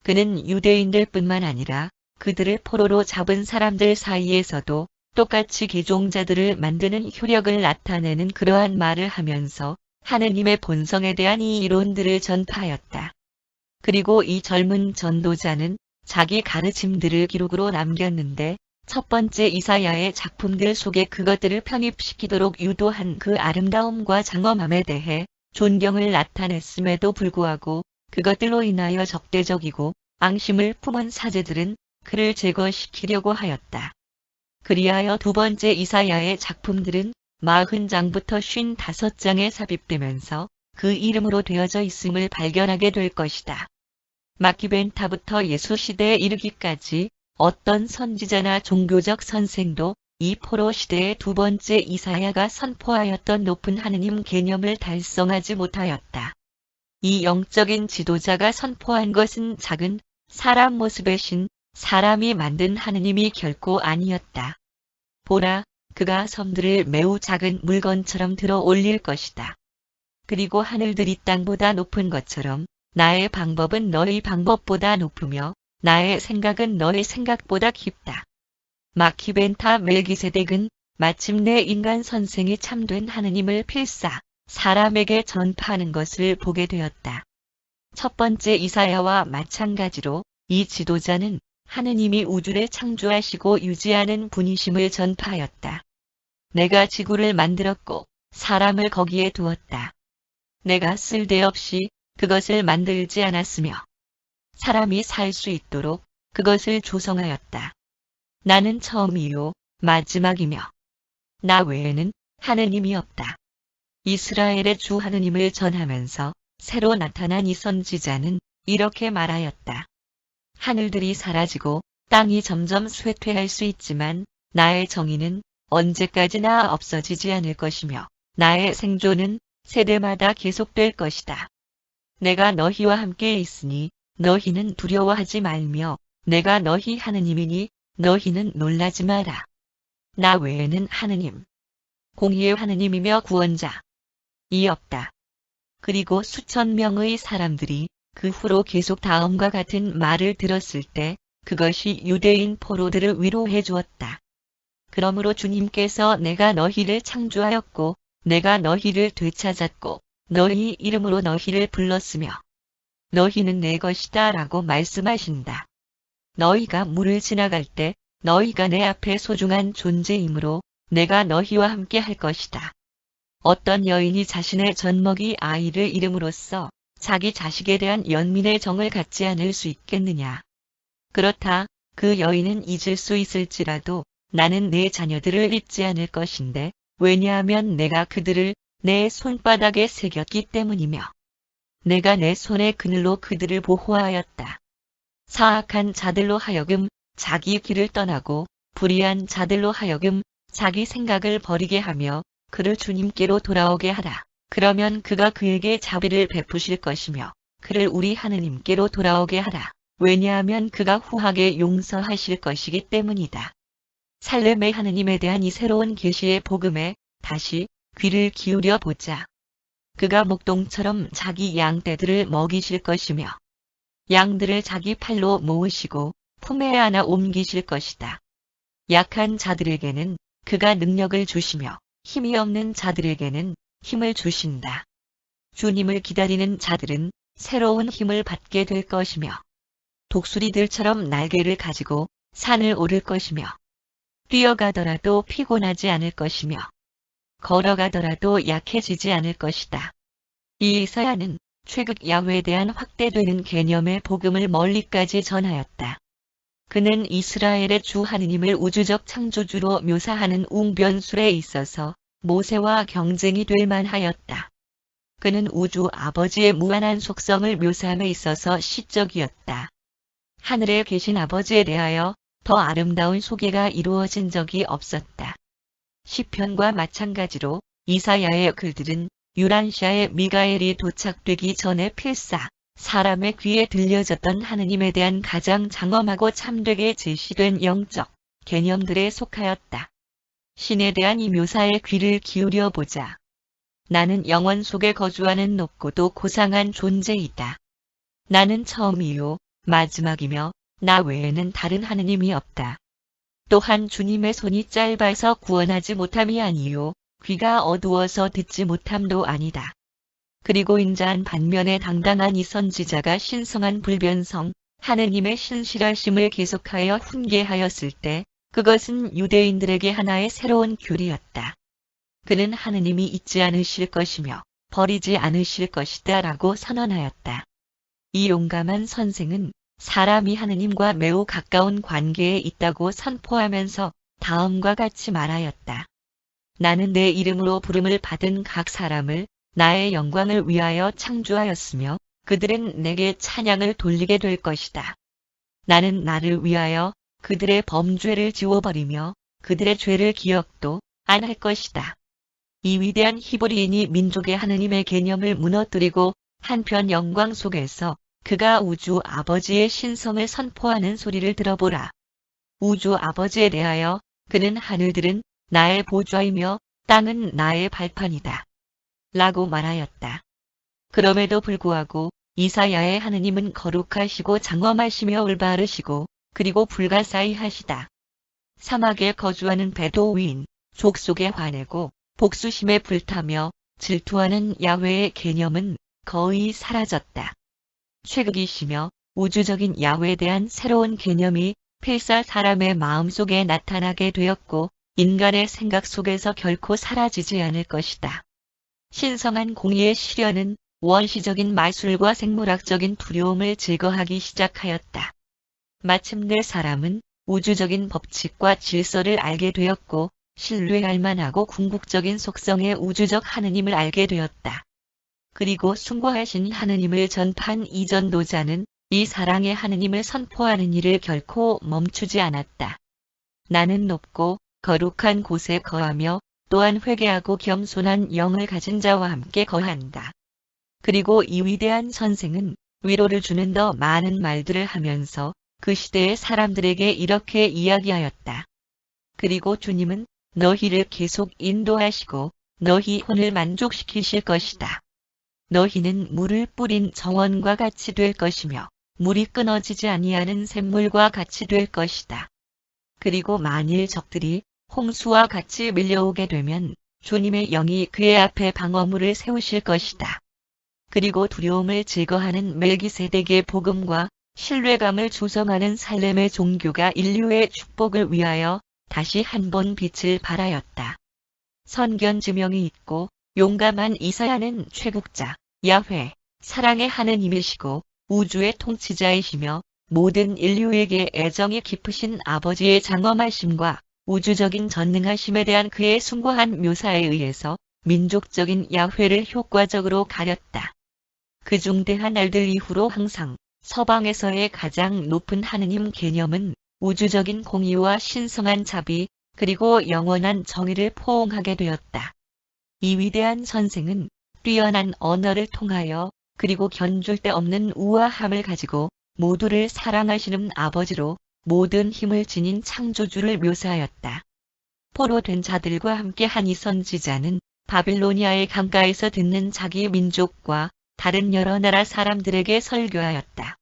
그는 유대인들뿐만 아니라 그들을 포로로 잡은 사람들 사이에서도 똑같이 개종자들을 만드는 효력을 나타내는 그러한 말을 하면서 하느님의 본성에 대한 이 이론들을 전파하였다. 그리고 이 젊은 전도자는 자기 가르침들을 기록으로 남겼는데 첫 번째 이사야의 작품들 속에 그것들을 편입시키도록 유도한 그 아름다움과 장엄함에 대해 존경을 나타냈음에도 불구하고 그것들로 인하여 적대적이고 앙심을 품은 사제들은 그를 제거시키려고 하였다. 그리하여 두 번째 이사야의 작품들은 40장부터 55장에 삽입되면서 그 이름으로 되어져 있음을 발견하게 될 것이다. 마키벤타부터 예수 시대에 이르기까지 어떤 선지자나 종교적 선생도 이 포로 시대의 두 번째 이사야가 선포하였던 높은 하느님 개념을 달성하지 못하였다. 이 영적인 지도자가 선포한 것은 작은 사람 모습의 신, 사람이 만든 하느님이 결코 아니었다. 보라, 그가 섬들을 매우 작은 물건처럼 들어 올릴 것이다. 그리고 하늘들이 땅보다 높은 것처럼 나의 방법은 너의 방법보다 높으며 나의 생각은 너의 생각보다 깊다. 마키벤타 멜기세덱은 마침내 인간 선생이 참된 하느님을 필사 사람에게 전파하는 것을 보게 되었다. 첫 번째 이사야와 마찬가지로 이 지도자는 하느님이 우주를 창조하시고 유지하는 분이심을 전파하였다. 내가 지구를 만들었고 사람을 거기에 두었다. 내가 쓸데없이 그것을 만들지 않았으며 사람이 살 수 있도록 그것을 조성하였다. 나는 처음이요 마지막이며 나 외에는 하느님이 없다. 이스라엘의 주 하느님을 전하면서 새로 나타난 이 선지자는 이렇게 말하였다. 하늘들이 사라지고 땅이 점점 쇠퇴할 수 있지만 나의 정의는 언제까지나 없어지지 않을 것이며 나의 생존은 세대마다 계속될 것이다. 내가 너희와 함께 있으니 너희는 두려워하지 말며 내가 너희 하느님이니 너희는 놀라지 마라. 나 외에는 하느님, 공의의 하느님이며 구원자 이 없다. 그리고 수천 명의 사람들이 그 후로 계속 다음과 같은 말을 들었을 때 그것이 유대인 포로들을 위로해 주었다. 그러므로 주님께서 내가 너희를 창조하였고 내가 너희를 되찾았고 너희 이름으로 너희를 불렀으며 너희는 내 것이다 라고 말씀하신다. 너희가 물을 지나갈 때 너희가 내 앞에 소중한 존재이므로 내가 너희와 함께 할 것이다. 어떤 여인이 자신의 젖먹이 아이를 잃음으로써 자기 자식에 대한 연민의 정을 갖지 않을 수 있겠느냐. 그렇다. 그 여인은 잊을 수 있을지라도 나는 내 자녀들을 잊지 않을 것인데 왜냐하면 내가 그들을 내 손바닥에 새겼기 때문이며 내가 내 손의 그늘로 그들을 보호하였다. 사악한 자들로 하여금 자기 길을 떠나고 불의한 자들로 하여금 자기 생각을 버리게 하며 그를 주님께로 돌아오게 하라. 그러면 그가 그에게 자비를 베푸실 것이며 그를 우리 하느님께로 돌아오게 하라. 왜냐하면 그가 후하게 용서하실 것이기 때문이다. 살렘의 하느님에 대한 이 새로운 계시의 복음에 다시 귀를 기울여 보자. 그가 목동처럼 자기 양떼들을 먹이실 것이며 양들을 자기 팔로 모으시고 품에 안아 옮기실 것이다. 약한 자들에게는 그가 능력을 주시며 힘이 없는 자들에게는 힘을 주신다. 주님을 기다리는 자들은 새로운 힘을 받게 될 것이며 독수리들처럼 날개를 가지고 산을 오를 것이며 뛰어가더라도 피곤하지 않을 것이며 걸어가더라도 약해지지 않을 것이다. 이 이사야는 최극 야훼에 대한 확대되는 개념의 복음을 멀리까지 전하였다. 그는 이스라엘의 주 하느님을 우주적 창조주로 묘사하는 웅변술에 있어서 모세와 경쟁이 될 만하였다. 그는 우주 아버지의 무한한 속성을 묘사함에 있어서 시적이었다. 하늘에 계신 아버지에 대하여 더 아름다운 소개가 이루어진 적이 없었다. 시편과 마찬가지로 이사야의 글들은 유란시아의 미가엘이 도착되기 전에 필사 사람의 귀에 들려졌던 하느님에 대한 가장 장엄하고 참되게 제시된 영적 개념들에 속하였다. 신에 대한 이 묘사에 귀를 기울여 보자. 나는 영원 속에 거주하는 높고도 고상한 존재이다. 나는 처음이요 마지막이며 나 외에는 다른 하느님이 없다. 또한 주님의 손이 짧아서 구원하지 못함이 아니요 귀가 어두워서 듣지 못함도 아니다. 그리고 인자한 반면에 당당한 이 선지자가 신성한 불변성 하느님의 신실하심을 계속하여 훈계하였을 때 그것은 유대인들에게 하나의 새로운 교리였다. 그는 하느님이 잊지 않으실 것이며 버리지 않으실 것이다 라고 선언하였다. 이 용감한 선생은 사람이 하느님과 매우 가까운 관계에 있다고 선포하면서 다음과 같이 말하였다. 나는 내 이름으로 부름을 받은 각 사람을 나의 영광을 위하여 창조하였으며 그들은 내게 찬양을 돌리게 될 것이다. 나는 나를 위하여 그들의 범죄를 지워버리며 그들의 죄를 기억도 안 할 것이다. 이 위대한 히브리인이 민족의 하느님의 개념을 무너뜨리고 한편 영광 속에서 그가 우주 아버지의 신성을 선포하는 소리를 들어보라. 우주 아버지에 대하여 그는 하늘들은 나의 보좌이며 땅은 나의 발판이다. 라고 말하였다. 그럼에도 불구하고 이사야의 하느님은 거룩하시고 장엄하시며 올바르시고 그리고 불가사의하시다. 사막에 거주하는 배도위인, 족속에 화내고 복수심에 불타며 질투하는 야훼의 개념은 거의 사라졌다. 최극이시며 우주적인 야훼에 대한 새로운 개념이 필사 사람의 마음속에 나타나게 되었고 인간의 생각 속에서 결코 사라지지 않을 것이다. 신성한 공의의 실현은 원시적인 마술과 생물학적인 두려움을 제거하기 시작하였다. 마침내 사람은 우주적인 법칙과 질서를 알게 되었고 신뢰할 만하고 궁극적인 속성의 우주적 하느님을 알게 되었다. 그리고 숭고하신 하느님을 전파한 이 전도자는 이 사랑의 하느님을 선포하는 일을 결코 멈추지 않았다. 나는 높고 거룩한 곳에 거하며 또한 회개하고 겸손한 영을 가진 자와 함께 거한다. 그리고 이 위대한 선생은 위로를 주는 더 많은 말들을 하면서 그 시대의 사람들에게 이렇게 이야기하였다. 그리고 주님은 너희를 계속 인도하시고 너희 혼을 만족시키실 것이다. 너희는 물을 뿌린 정원과 같이 될 것이며 물이 끊어지지 아니하는 샘물과 같이 될 것이다. 그리고 만일 적들이 홍수와 같이 밀려오게 되면 주님의 영이 그의 앞에 방어물을 세우실 것이다. 그리고 두려움을 제거하는 멜기세덱의 복음과 신뢰감을 조성하는 살렘의 종교가 인류의 축복을 위하여 다시 한번 빛을 발하였다. 선견 지명이 있고 용감한 이사야는 최국자, 야훼, 사랑의 하느님이시고 우주의 통치자이시며 모든 인류에게 애정이 깊으신 아버지의 장엄하심과 우주적인 전능하심에 대한 그의 숭고한 묘사에 의해서 민족적인 야훼를 효과적으로 가렸다. 그 중대한 날들 이후로 항상 서방에서의 가장 높은 하느님 개념은 우주적인 공의와 신성한 자비 그리고 영원한 정의를 포옹하게 되었다. 이 위대한 선생은 뛰어난 언어를 통하여 그리고 견줄 데 없는 우아함을 가지고 모두를 사랑하시는 아버지로 모든 힘을 지닌 창조주를 묘사하였다. 포로된 자들과 함께 한 이 선지자는 바빌로니아의 강가에서 듣는 자기 민족과 다른 여러 나라 사람들에게 설교하였다.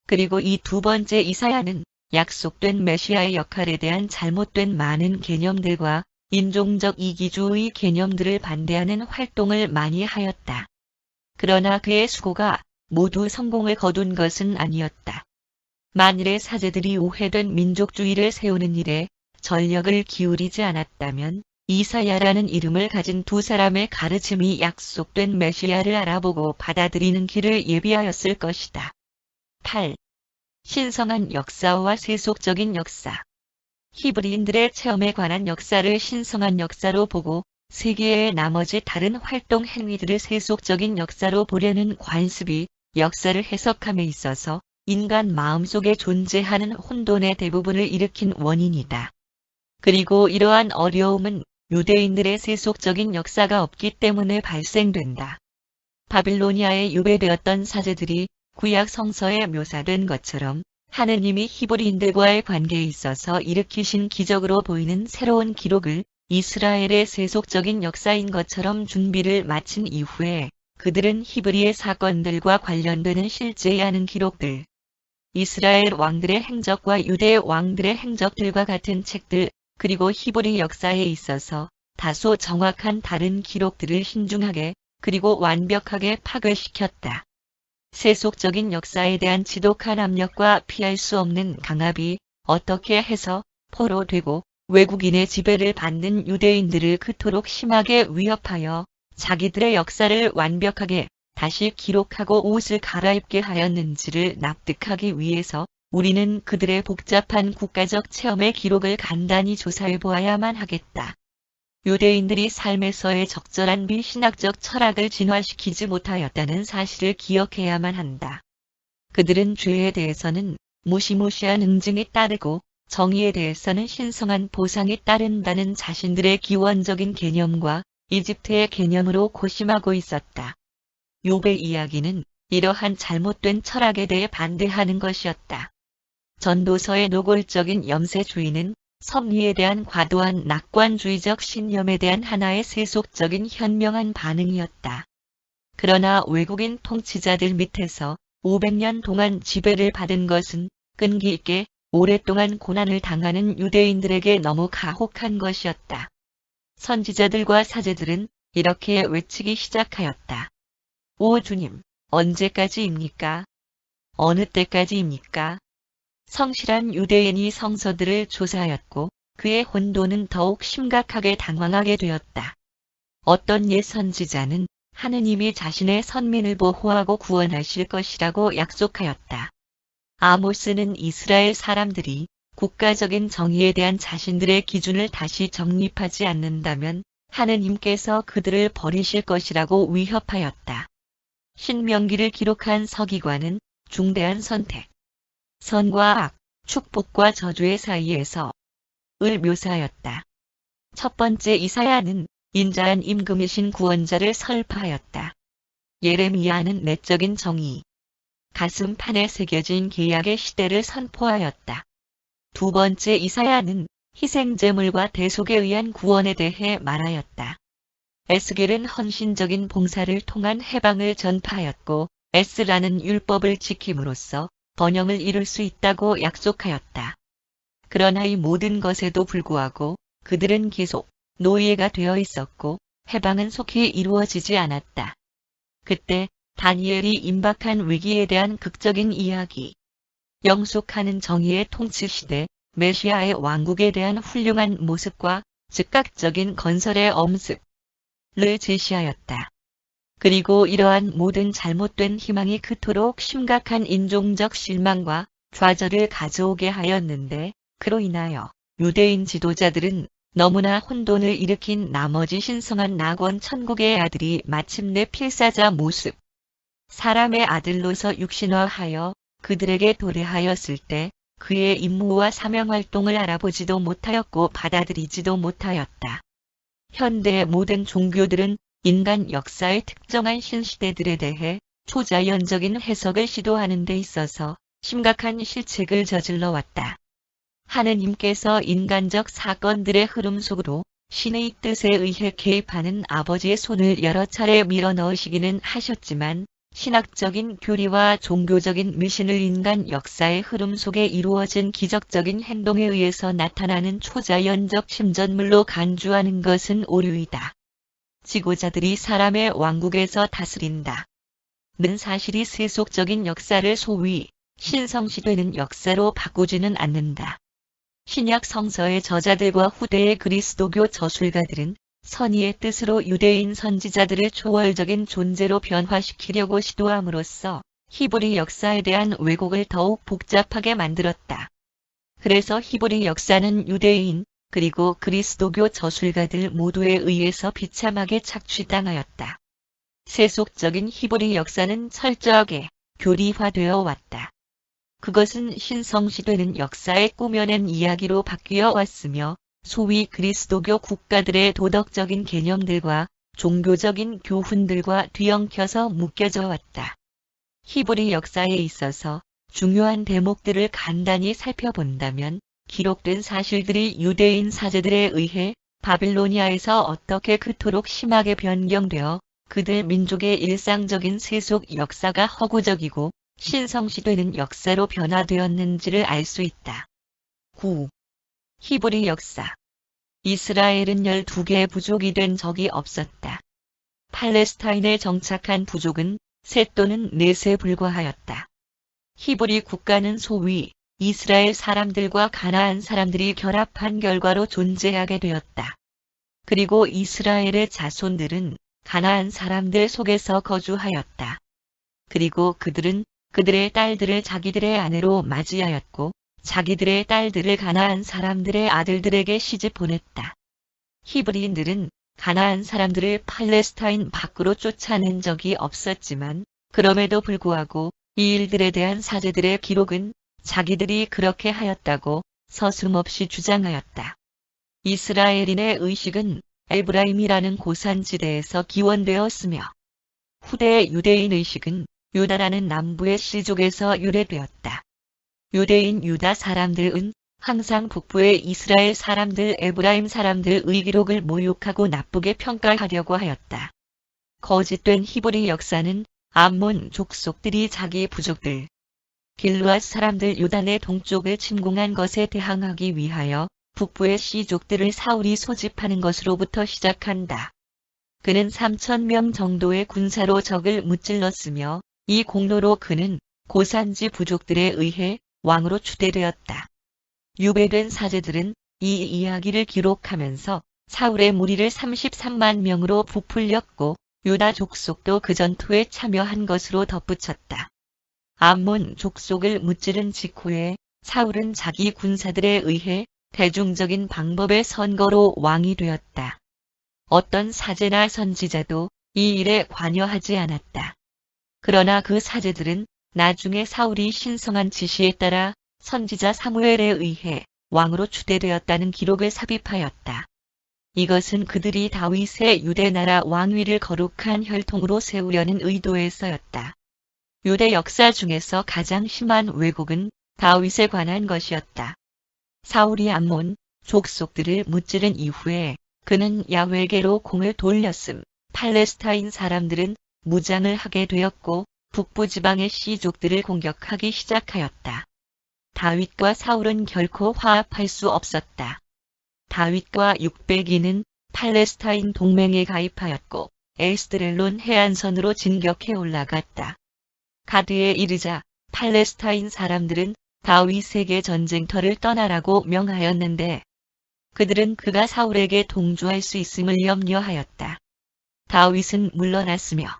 그리고 이 두 번째 이사야는 약속된 메시아의 역할에 대한 잘못된 많은 개념들과 인종적 이기주의 개념들을 반대하는 활동을 많이 하였다. 그러나 그의 수고가 모두 성공을 거둔 것은 아니었다. 만일의 사제들이 오해된 민족주의를 세우는 일에 전력을 기울이지 않았다면 이사야라는 이름을 가진 두 사람의 가르침이 약속된 메시아를 알아보고 받아들이는 길을 예비하였을 것이다. 8. 신성한 역사와 세속적인 역사. 히브리인들의 체험에 관한 역사를 신성한 역사로 보고 세계의 나머지 다른 활동 행위들을 세속적인 역사로 보려는 관습이 역사를 해석함에 있어서 인간 마음속에 존재하는 혼돈의 대부분을 일으킨 원인이다. 그리고 이러한 어려움은 유대인들의 세속적인 역사가 없기 때문에 발생된다. 바빌로니아에 유배되었던 사제들이 구약 성서에 묘사된 것처럼 하느님이 히브리인들과의 관계에 있어서 일으키신 기적으로 보이는 새로운 기록을 이스라엘의 세속적인 역사인 것처럼 준비를 마친 이후에 그들은 히브리의 사건들과 관련되는 실제에 아는 기록들, 이스라엘 왕들의 행적과 유대 왕들의 행적들과 같은 책들, 그리고 히브리 역사에 있어서 다소 정확한 다른 기록들을 신중하게 그리고 완벽하게 파괴시켰다. 세속적인 역사에 대한 지독한 압력과 피할 수 없는 강압이 어떻게 해서 포로되고 외국인의 지배를 받는 유대인들을 그토록 심하게 위협하여 자기들의 역사를 완벽하게 다시 기록하고 옷을 갈아입게 하였는지를 납득하기 위해서 우리는 그들의 복잡한 국가적 체험의 기록을 간단히 조사해 보아야만 하겠다. 유대인들이 삶에서의 적절한 비신학적 철학을 진화시키지 못하였다는 사실을 기억해야만 한다. 그들은 죄에 대해서는 무시무시한 응징이 따르고 정의에 대해서는 신성한 보상이 따른다는 자신들의 기원적인 개념과 이집트의 개념으로 고심하고 있었다. 욥의 이야기는 이러한 잘못된 철학에 대해 반대하는 것이었다. 전도서의 노골적인 염세주의는 섭리에 대한 과도한 낙관주의적 신념에 대한 하나의 세속적인 현명한 반응이었다. 그러나 외국인 통치자들 밑에서 500년 동안 지배를 받은 것은 끈기 있게 오랫동안 고난을 당하는 유대인들에게 너무 가혹한 것이었다. 선지자들과 사제들은 이렇게 외치기 시작하였다. 오 주님, 언제까지입니까? 어느 때까지입니까? 성실한 유대인이 성서들을 조사하였고 그의 혼돈은 더욱 심각하게 당황하게 되었다. 어떤 옛 선지자는 하느님이 자신의 선민을 보호하고 구원하실 것이라고 약속하였다. 아모스는 이스라엘 사람들이 국가적인 정의에 대한 자신들의 기준을 다시 정립하지 않는다면 하느님께서 그들을 버리실 것이라고 위협하였다. 신명기를 기록한 서기관은 중대한 선택, 선과 악, 축복과 저주의 사이에서 을 묘사하였다. 첫 번째 이사야는 인자한 임금이신 구원자를 설파하였다. 예레미야는 내적인 정의, 가슴판에 새겨진 계약의 시대를 선포하였다. 두 번째 이사야는 희생제물과 대속에 의한 구원에 대해 말하였다. 에스겔은 헌신적인 봉사를 통한 해방을 전파하였고 에스라는 율법을 지킴으로써 번영을 이룰 수 있다고 약속하였다. 그러나 이 모든 것에도 불구하고 그들은 계속 노예가 되어 있었고 해방은 속히 이루어지지 않았다. 그때 다니엘이 임박한 위기에 대한 극적인 이야기, 영속하는 정의의 통치시대, 메시아의 왕국에 대한 훌륭한 모습과 즉각적인 건설의 엄습을 제시하였다. 그리고 이러한 모든 잘못된 희망이 그토록 심각한 인종적 실망과 좌절을 가져오게 하였는데 그로 인하여 유대인 지도자들은 너무나 혼돈을 일으킨 나머지 신성한 낙원 천국의 아들이 마침내 필사자 모습, 사람의 아들로서 육신화하여 그들에게 도래하였을 때 그의 임무와 사명활동을 알아보지도 못하였고 받아들이지도 못하였다. 현대의 모든 종교들은 인간 역사의 특정한 신시대들에 대해 초자연적인 해석을 시도하는 데 있어서 심각한 실책을 저질러 왔다. 하느님께서 인간적 사건들의 흐름 속으로 신의 뜻에 의해 개입하는 아버지의 손을 여러 차례 밀어넣으시기는 하셨지만 신학적인 교리와 종교적인 미신을 인간 역사의 흐름 속에 이루어진 기적적인 행동에 의해서 나타나는 초자연적 침전물로 간주하는 것은 오류이다. 지고자들이 사람의 왕국에서 다스린다. 는 사실이 세속적인 역사를 소위 신성시되는 역사로 바꾸지는 않는다. 신약 성서의 저자들과 후대의 그리스도교 저술가들은 선의의 뜻으로 유대인 선지자들을 초월적인 존재로 변화시키려고 시도함으로써 히브리 역사에 대한 왜곡을 더욱 복잡하게 만들었다. 그래서 히브리 역사는 유대인 그리고 그리스도교 저술가들 모두에 의해서 비참하게 착취당하였다. 세속적인 히브리 역사는 철저하게 교리화되어 왔다. 그것은 신성시되는 역사에 꾸며낸 이야기로 바뀌어 왔으며 소위 그리스도교 국가들의 도덕적인 개념들과 종교적인 교훈들과 뒤엉켜서 묶여져 왔다. 히브리 역사에 있어서 중요한 대목들을 간단히 살펴본다면 기록된 사실들이 유대인 사제들에 의해 바빌로니아에서 어떻게 그토록 심하게 변경되어 그들 민족의 일상적인 세속 역사가 허구적이고 신성시되는 역사로 변화되었는지를 알 수 있다. 9. 히브리 역사. 이스라엘은 12개의 부족이 된 적이 없었다. 팔레스타인에 정착한 부족은 3 또는 4에 불과하였다. 히브리 국가는 소위 이스라엘 사람들과 가나안 사람들이 결합한 결과로 존재하게 되었다. 그리고 이스라엘의 자손들은 가나안 사람들 속에서 거주하였다. 그리고 그들은 그들의 딸들을 자기들의 아내로 맞이하였고 자기들의 딸들을 가나안 사람들의 아들들에게 시집 보냈다. 히브리인들은 가나안 사람들을 팔레스타인 밖으로 쫓아낸 적이 없었지만 그럼에도 불구하고 이 일들에 대한 사제들의 기록은 자기들이 그렇게 하였다고 서슴없이 주장하였다. 이스라엘인의 의식은 에브라임이라는 고산지대에서 기원되었으며 후대의 유대인 의식은 유다라는 남부의 시족에서 유래되었다. 유대인 유다 사람들은 항상 북부의 이스라엘 사람들 에브라임 사람들의 기록을 모욕하고 나쁘게 평가하려고 하였다. 거짓된 히브리 역사는 암몬 족속들이 자기 부족들 길르앗 사람들 요단의 동쪽을 침공한 것에 대항하기 위하여 북부의 시족들을 사울이 소집하는 것으로부터 시작한다. 그는 3,000명 정도의 군사로 적을 무찔렀으며 이 공로로 그는 고산지 부족들에 의해 왕으로 추대되었다. 유배된 사제들은 이 이야기를 기록하면서 사울의 무리를 33만 명으로 부풀렸고 유다 족속도 그 전투에 참여한 것으로 덧붙였다. 암몬 족속을 무찌른 직후에 사울은 자기 군사들에 의해 대중적인 방법의 선거로 왕이 되었다. 어떤 사제나 선지자도 이 일에 관여하지 않았다. 그러나 그 사제들은 나중에 사울이 신성한 지시에 따라 선지자 사무엘에 의해 왕으로 추대되었다는 기록을 삽입하였다. 이것은 그들이 다윗의 유대나라 왕위를 거룩한 혈통으로 세우려는 의도에서였다. 유대 역사 중에서 가장 심한 왜곡은 다윗에 관한 것이었다. 사울이 암몬 족속들을 무찌른 이후에 그는 야훼게로 공을 돌렸음. 팔레스타인 사람들은 무장을 하게 되었고 북부 지방의 시족들을 공격하기 시작하였다. 다윗과 사울은 결코 화합할 수 없었다. 다윗과 600인은 팔레스타인 동맹에 가입하였고 에스드렐론 해안선으로 진격해 올라갔다. 가드에 이르자 팔레스타인 사람들은 다윗에게 전쟁터를 떠나라고 명하였는데 그들은 그가 사울에게 동조할 수 있음을 염려하였다. 다윗은 물러났으며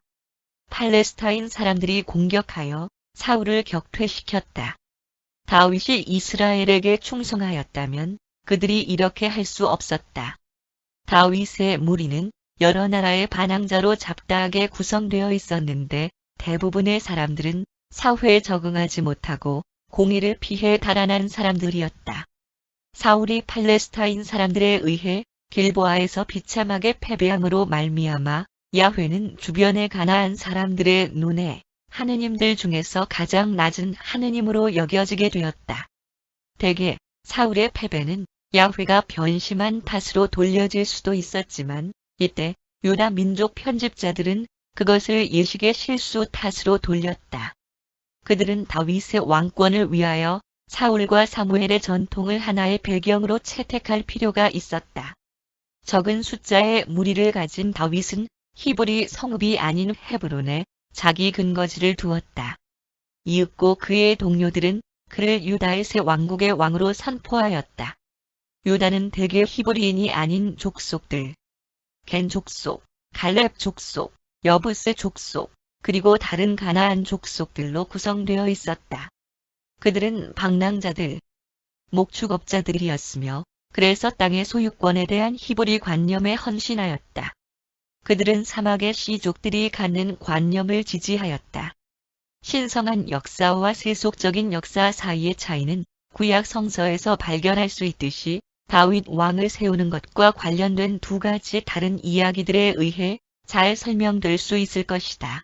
팔레스타인 사람들이 공격하여 사울을 격퇴시켰다. 다윗이 이스라엘에게 충성하였다면 그들이 이렇게 할 수 없었다. 다윗의 무리는 여러 나라의 반항자로 잡다하게 구성되어 있었는데 대부분의 사람들은 사회에 적응하지 못하고 공의를 피해 달아난 사람들이었다. 사울이 팔레스타인 사람들에 의해 길보아에서 비참하게 패배함으로 말미암아 야훼는 주변의 가나안 사람들의 눈에 하느님들 중에서 가장 낮은 하느님으로 여겨지게 되었다. 대개 사울의 패배는 야훼가 변심한 탓으로 돌려질 수도 있었지만 이때 유다 민족 편집자들은 그것을 예식의 실수 탓으로 돌렸다. 그들은 다윗의 왕권을 위하여 사울과 사무엘의 전통을 하나의 배경으로 채택할 필요가 있었다. 적은 숫자의 무리를 가진 다윗은 히브리 성읍이 아닌 헤브론에 자기 근거지를 두었다. 이윽고 그의 동료들은 그를 유다의 새 왕국의 왕으로 선포하였다. 유다는 대개 히브리인이 아닌 족속들, 겐 족속, 갈렙 족속, 여부스 족속, 그리고 다른 가나안 족속들로 구성되어 있었다. 그들은 방랑자들, 목축업자들이었으며 그래서 땅의 소유권에 대한 히브리 관념에 헌신하였다. 그들은 사막의 씨족들이 갖는 관념을 지지하였다. 신성한 역사와 세속적인 역사 사이의 차이는 구약 성서에서 발견할 수 있듯이 다윗 왕을 세우는 것과 관련된 두 가지 다른 이야기들에 의해 잘 설명될 수 있을 것이다.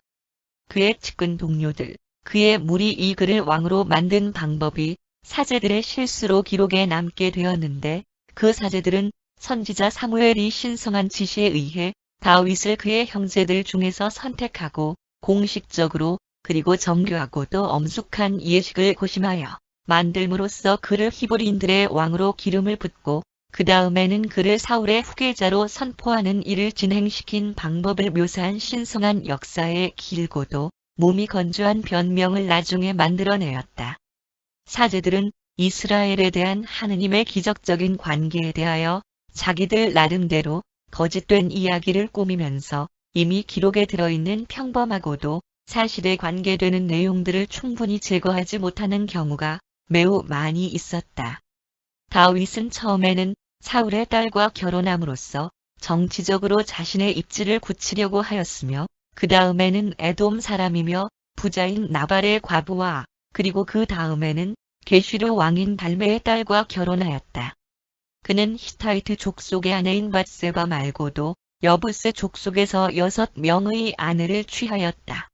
그의 측근 동료들, 그의 무리 이 그를 왕으로 만든 방법이 사제들의 실수로 기록에 남게 되었는데 그 사제들은 선지자 사무엘이 신성한 지시에 의해 다윗을 그의 형제들 중에서 선택하고 공식적으로 그리고 정교하고도 엄숙한 예식을 고심하여 만들므로써 그를 히브리인들의 왕으로 기름을 붓고 그 다음에는 그를 사울의 후계자로 선포하는 일을 진행시킨 방법을 묘사한 신성한 역사의 길고도 몸이 건조한 변명을 나중에 만들어내었다. 사제들은 이스라엘에 대한 하느님의 기적적인 관계에 대하여 자기들 나름대로 거짓된 이야기를 꾸미면서 이미 기록에 들어있는 평범하고도 사실에 관계되는 내용들을 충분히 제거하지 못하는 경우가 매우 많이 있었다. 다윗은 처음에는 사울의 딸과 결혼함으로써 정치적으로 자신의 입지를 굳히려고 하였으며 그 다음에는 에돔 사람이며 부자인 나발의 과부와 그리고 그 다음에는 게슈르 왕인 달메의 딸과 결혼하였다. 그는 히타이트 족속의 아내인 밧세바 말고도 여부스 족속에서 6명의 아내를 취하였다.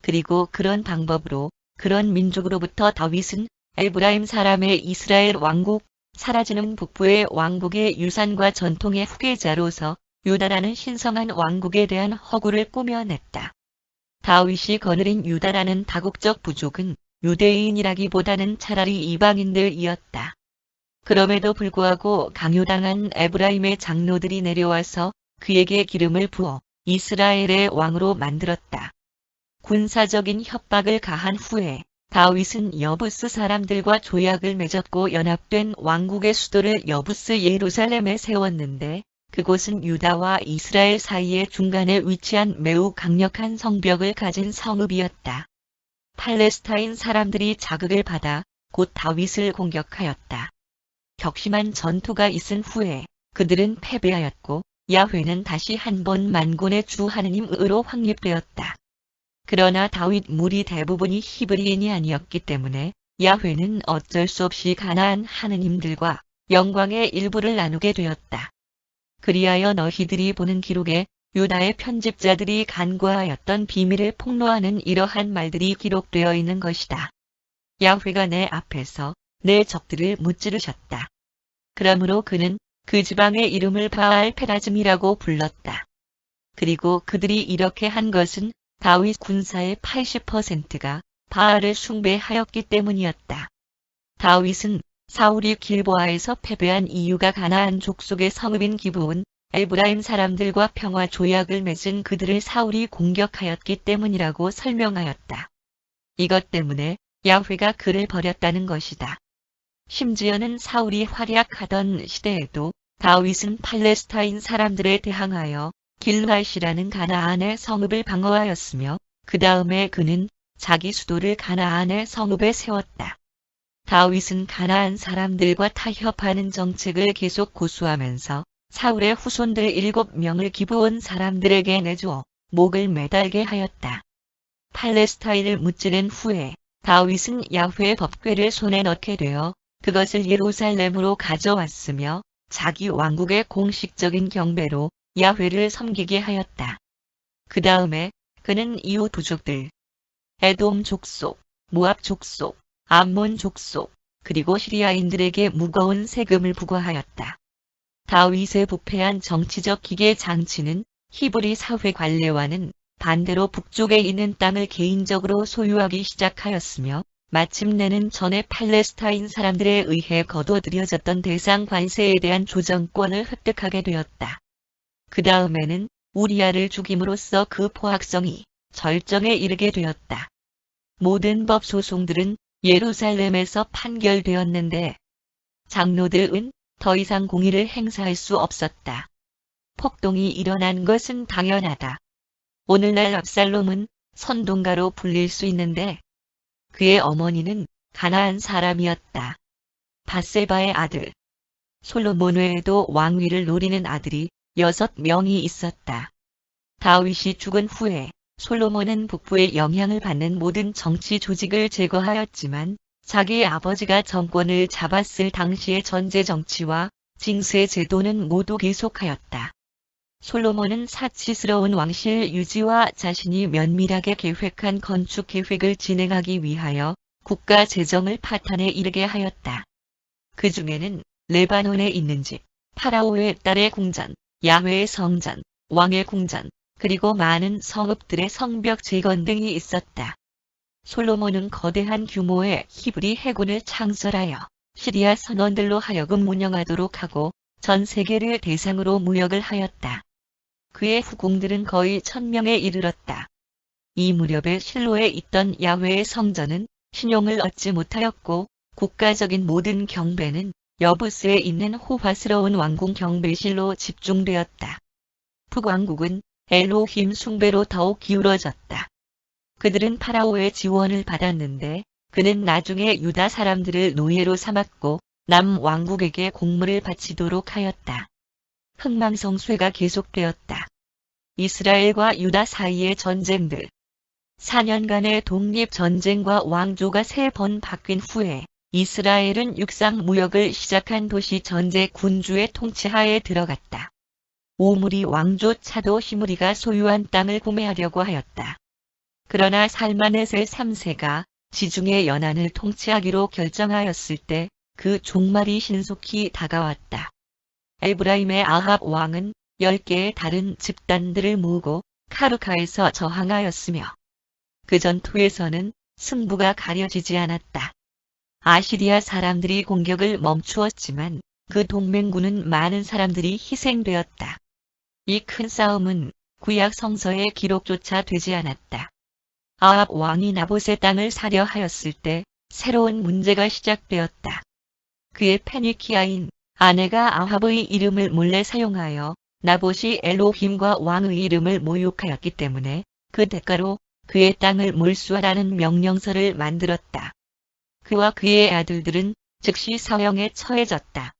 그리고 그런 방법으로 그런 민족으로부터 다윗은 에브라임 사람의 이스라엘 왕국, 사라지는 북부의 왕국의 유산과 전통의 후계자로서 유다라는 신성한 왕국에 대한 허구를 꾸며냈다. 다윗이 거느린 유다라는 다국적 부족은 유대인이라기보다는 차라리 이방인들이었다. 그럼에도 불구하고 강요당한 에브라임의 장로들이 내려와서 그에게 기름을 부어 이스라엘의 왕으로 만들었다. 군사적인 협박을 가한 후에 다윗은 여부스 사람들과 조약을 맺었고 연합된 왕국의 수도를 여부스 예루살렘에 세웠는데 그곳은 유다와 이스라엘 사이의 중간에 위치한 매우 강력한 성벽을 가진 성읍이었다. 팔레스타인 사람들이 자극을 받아 곧 다윗을 공격하였다. 격심한 전투가 있은 후에 그들은 패배하였고 야훼는 다시 한번 만군의 주 하느님으로 확립되었다. 그러나 다윗 무리 대부분이 히브리인이 아니었기 때문에 야훼는 어쩔 수 없이 가나안 하느님들과 영광의 일부를 나누게 되었다. 그리하여 너희들이 보는 기록에 유다의 편집자들이 간과하였던 비밀을 폭로하는 이러한 말들이 기록되어 있는 것이다. 야훼가 내 앞에서 내 적들을 무찌르셨다. 그러므로 그는 그 지방의 이름을 바알 페라즘이라고 불렀다. 그리고 그들이 이렇게 한 것은 다윗 군사의 80%가 바알을 숭배하였기 때문이었다. 다윗은 사울이 길보아에서 패배한 이유가 가나안 족속의 성읍인 기브온, 에브라임 사람들과 평화 조약을 맺은 그들을 사울이 공격하였기 때문이라고 설명하였다. 이것 때문에 야훼가 그를 버렸다는 것이다. 심지어는 사울이 활약하던 시대에도 다윗은 팔레스타인 사람들에 대항하여 길르앗이라는 가나안의 성읍을 방어하였으며 그 다음에 그는 자기 수도를 가나안의 성읍에 세웠다. 다윗은 가나안 사람들과 타협하는 정책을 계속 고수하면서 사울의 후손들 7명을 기브온 사람들에게 내주어 목을 매달게 하였다. 팔레스타인을 무찌른 후에 다윗은 야훼의 법궤를 손에 넣게 되어 그것을 예루살렘으로 가져왔으며 자기 왕국의 공식적인 경배로 야훼를 섬기게 하였다. 그 다음에 그는 이웃 부족들, 에돔 족속, 모압 족속, 암몬 족속, 그리고 시리아인들에게 무거운 세금을 부과하였다. 다윗의 부패한 정치적 기계 장치는 히브리 사회 관례와는 반대로 북쪽에 있는 땅을 개인적으로 소유하기 시작하였으며 마침내는 전에 팔레스타인 사람들에 의해 거둬들여졌던 대상 관세에 대한 조정권을 획득하게 되었다. 그 다음에는 우리아를 죽임으로써 그 포악성이 절정에 이르게 되었다. 모든 법 소송들은 예루살렘에서 판결되었는데 장로들은 더 이상 공의를 행사할 수 없었다. 폭동이 일어난 것은 당연하다. 오늘날 압살롬은 선동가로 불릴 수 있는데 그의 어머니는 가나안 사람이었다. 밧세바의 아들. 솔로몬 외에도 왕위를 노리는 아들이 6명이 있었다. 다윗이 죽은 후에 솔로몬은 북부의 영향을 받는 모든 정치 조직을 제거하였지만 자기의 아버지가 정권을 잡았을 당시의 전제 정치와 징세 제도는 모두 계속하였다. 솔로몬은 사치스러운 왕실 유지와 자신이 면밀하게 계획한 건축 계획을 진행하기 위하여 국가 재정을 파탄에 이르게 하였다. 그 중에는 레바논에 있는 집, 파라오의 딸의 궁전, 야훼의 성전, 왕의 궁전, 그리고 많은 성읍들의 성벽 재건 등이 있었다. 솔로몬은 거대한 규모의 히브리 해군을 창설하여 시리아 선원들로 하여금 운영하도록 하고 전 세계를 대상으로 무역을 하였다. 그의 후궁들은 거의 1000명에 이르렀다. 이 무렵에 실로에 있던 야훼의 성전은 신용을 얻지 못하였고 국가적인 모든 경배는 여부스에 있는 호화스러운 왕궁 경배실로 집중되었다. 북왕국은 엘로힘 숭배로 더욱 기울어졌다. 그들은 파라오의 지원을 받았는데 그는 나중에 유다 사람들을 노예로 삼았고 남왕국에게 공물을 바치도록 하였다. 흥망성쇠가 계속되었다. 이스라엘과 유다 사이의 전쟁들. 4년간의 독립전쟁과 왕조가 3번 바뀐 후에 이스라엘은 육상 무역을 시작한 도시 전제 군주의 통치하에 들어갔다. 오므리 왕조 차도 히므리가 소유한 땅을 구매하려고 하였다. 그러나 살마넷의 3세가 지중해 연안을 통치하기로 결정하였을 때 그 종말이 신속히 다가왔다. 에브라임의 아합 왕은 10개의 다른 집단들을 모으고 카르카에서 저항하였으며 그 전투에서는 승부가 가려지지 않았다. 아시리아 사람들이 공격을 멈추었지만 그 동맹군은 많은 사람들이 희생되었다. 이 큰 싸움은 구약 성서에 기록조차 되지 않았다. 아합 왕이 나봇의 땅을 사려 하였을 때 새로운 문제가 시작되었다. 그의 페니키아인 아내가 아합의 이름을 몰래 사용하여 나봇이 엘로힘과 왕의 이름을 모욕하였기 때문에 그 대가로 그의 땅을 몰수하라는 명령서를 만들었다. 그와 그의 아들들은 즉시 사형에 처해졌다.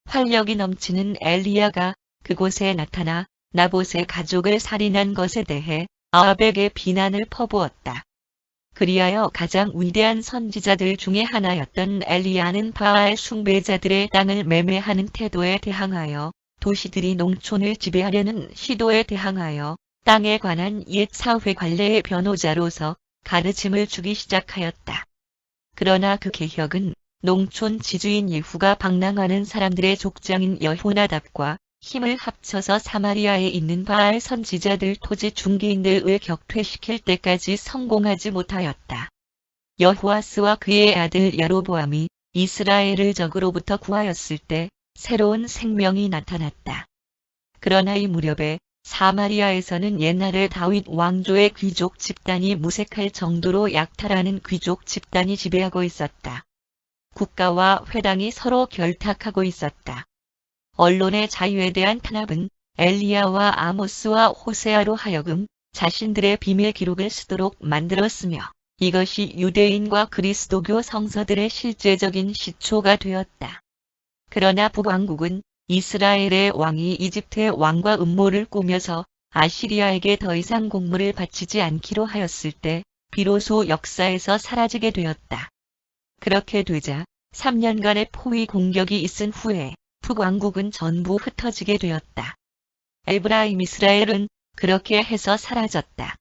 활력이 넘치는 엘리야가 그곳에 나타나 나봇의 가족을 살인한 것에 대해 아합에게 비난을 퍼부었다. 그리하여 가장 위대한 선지자들 중에 하나였던 엘리야는 바알 숭배자들의 땅을 매매하는 태도에 대항하여 도시들이 농촌을 지배하려는 시도에 대항하여 땅에 관한 옛 사회 관례의 변호자로서 가르침을 주기 시작하였다. 그러나 그 개혁은 농촌 지주인 예후가 방랑하는 사람들의 족장인 여호나답과 힘을 합쳐서 사마리아에 있는 바알 선지자들 토지 중개인들을 격퇴시킬 때까지 성공하지 못하였다. 여호아스와 그의 아들 여로보암이 이스라엘을 적으로부터 구하였을 때 새로운 생명이 나타났다. 그러나 이 무렵에 사마리아에서는 옛날에 다윗 왕조의 귀족 집단이 무색할 정도로 약탈하는 귀족 집단이 지배하고 있었다. 국가와 회당이 서로 결탁하고 있었다. 언론의 자유에 대한 탄압은 엘리야와 아모스와 호세아로 하여금 자신들의 비밀 기록을 쓰도록 만들었으며 이것이 유대인과 그리스도교 성서들의 실제적인 시초가 되었다. 그러나 북왕국은 이스라엘의 왕이 이집트의 왕과 음모를 꾸며서 아시리아에게 더 이상 공물을 바치지 않기로 하였을 때 비로소 역사에서 사라지게 되었다. 그렇게 되자 3년간의 포위 공격이 있은 후에 북왕국은 전부 흩어지게 되었다. 에브라임 이스라엘은 그렇게 해서 사라졌다.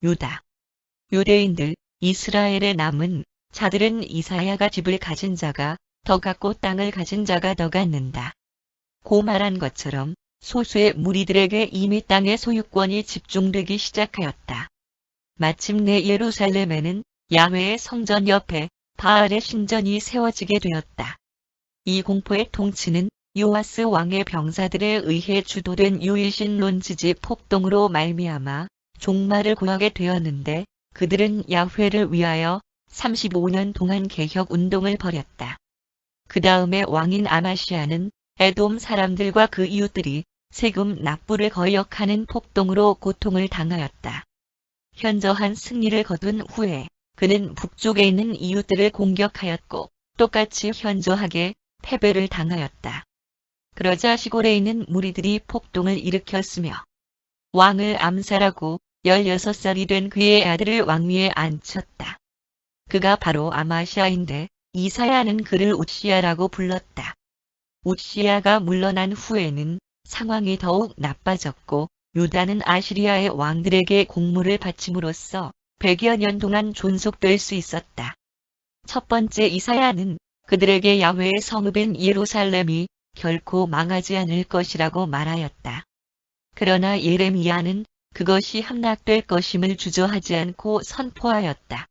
유다. 유대인들, 이스라엘에 남은 자들은 이사야가 집을 가진 자가 더 갖고 땅을 가진 자가 더 갖는다. 고 말한 것처럼 소수의 무리들에게 이미 땅의 소유권이 집중되기 시작하였다. 마침내 예루살렘에는 야훼의 성전 옆에 바알의 신전이 세워지게 되었다. 이 공포의 통치는 요아스 왕의 병사들에 의해 주도된 유일신론 지지 폭동으로 말미암아 종말을 구하게 되었는데 그들은 야훼를 위하여 35년 동안 개혁 운동을 벌였다. 그 다음에 왕인 아마시아는 에돔 사람들과 그 이웃들이 세금 납부를 거역하는 폭동으로 고통을 당하였다. 현저한 승리를 거둔 후에 그는 북쪽에 있는 이웃들을 공격하였고 똑같이 현저하게 패배를 당하였다. 그러자 시골에 있는 무리들이 폭동을 일으켰으며 왕을 암살하고 16살이 된 그의 아들을 왕위에 앉혔다. 그가 바로 아마시아인데 이사야는 그를 웃시야라고 불렀다. 웃시야가 물러난 후에는 상황이 더욱 나빠졌고 유다는 아시리아의 왕들에게 공물을 바침으로써 100여 년 동안 존속될 수 있었다. 첫 번째 이사야는 그들에게 야훼의 성읍인 예루살렘이 결코 망하지 않을 것이라고 말하였다. 그러나 예레미야는 그것이 함락될 것임을 주저하지 않고 선포하였다.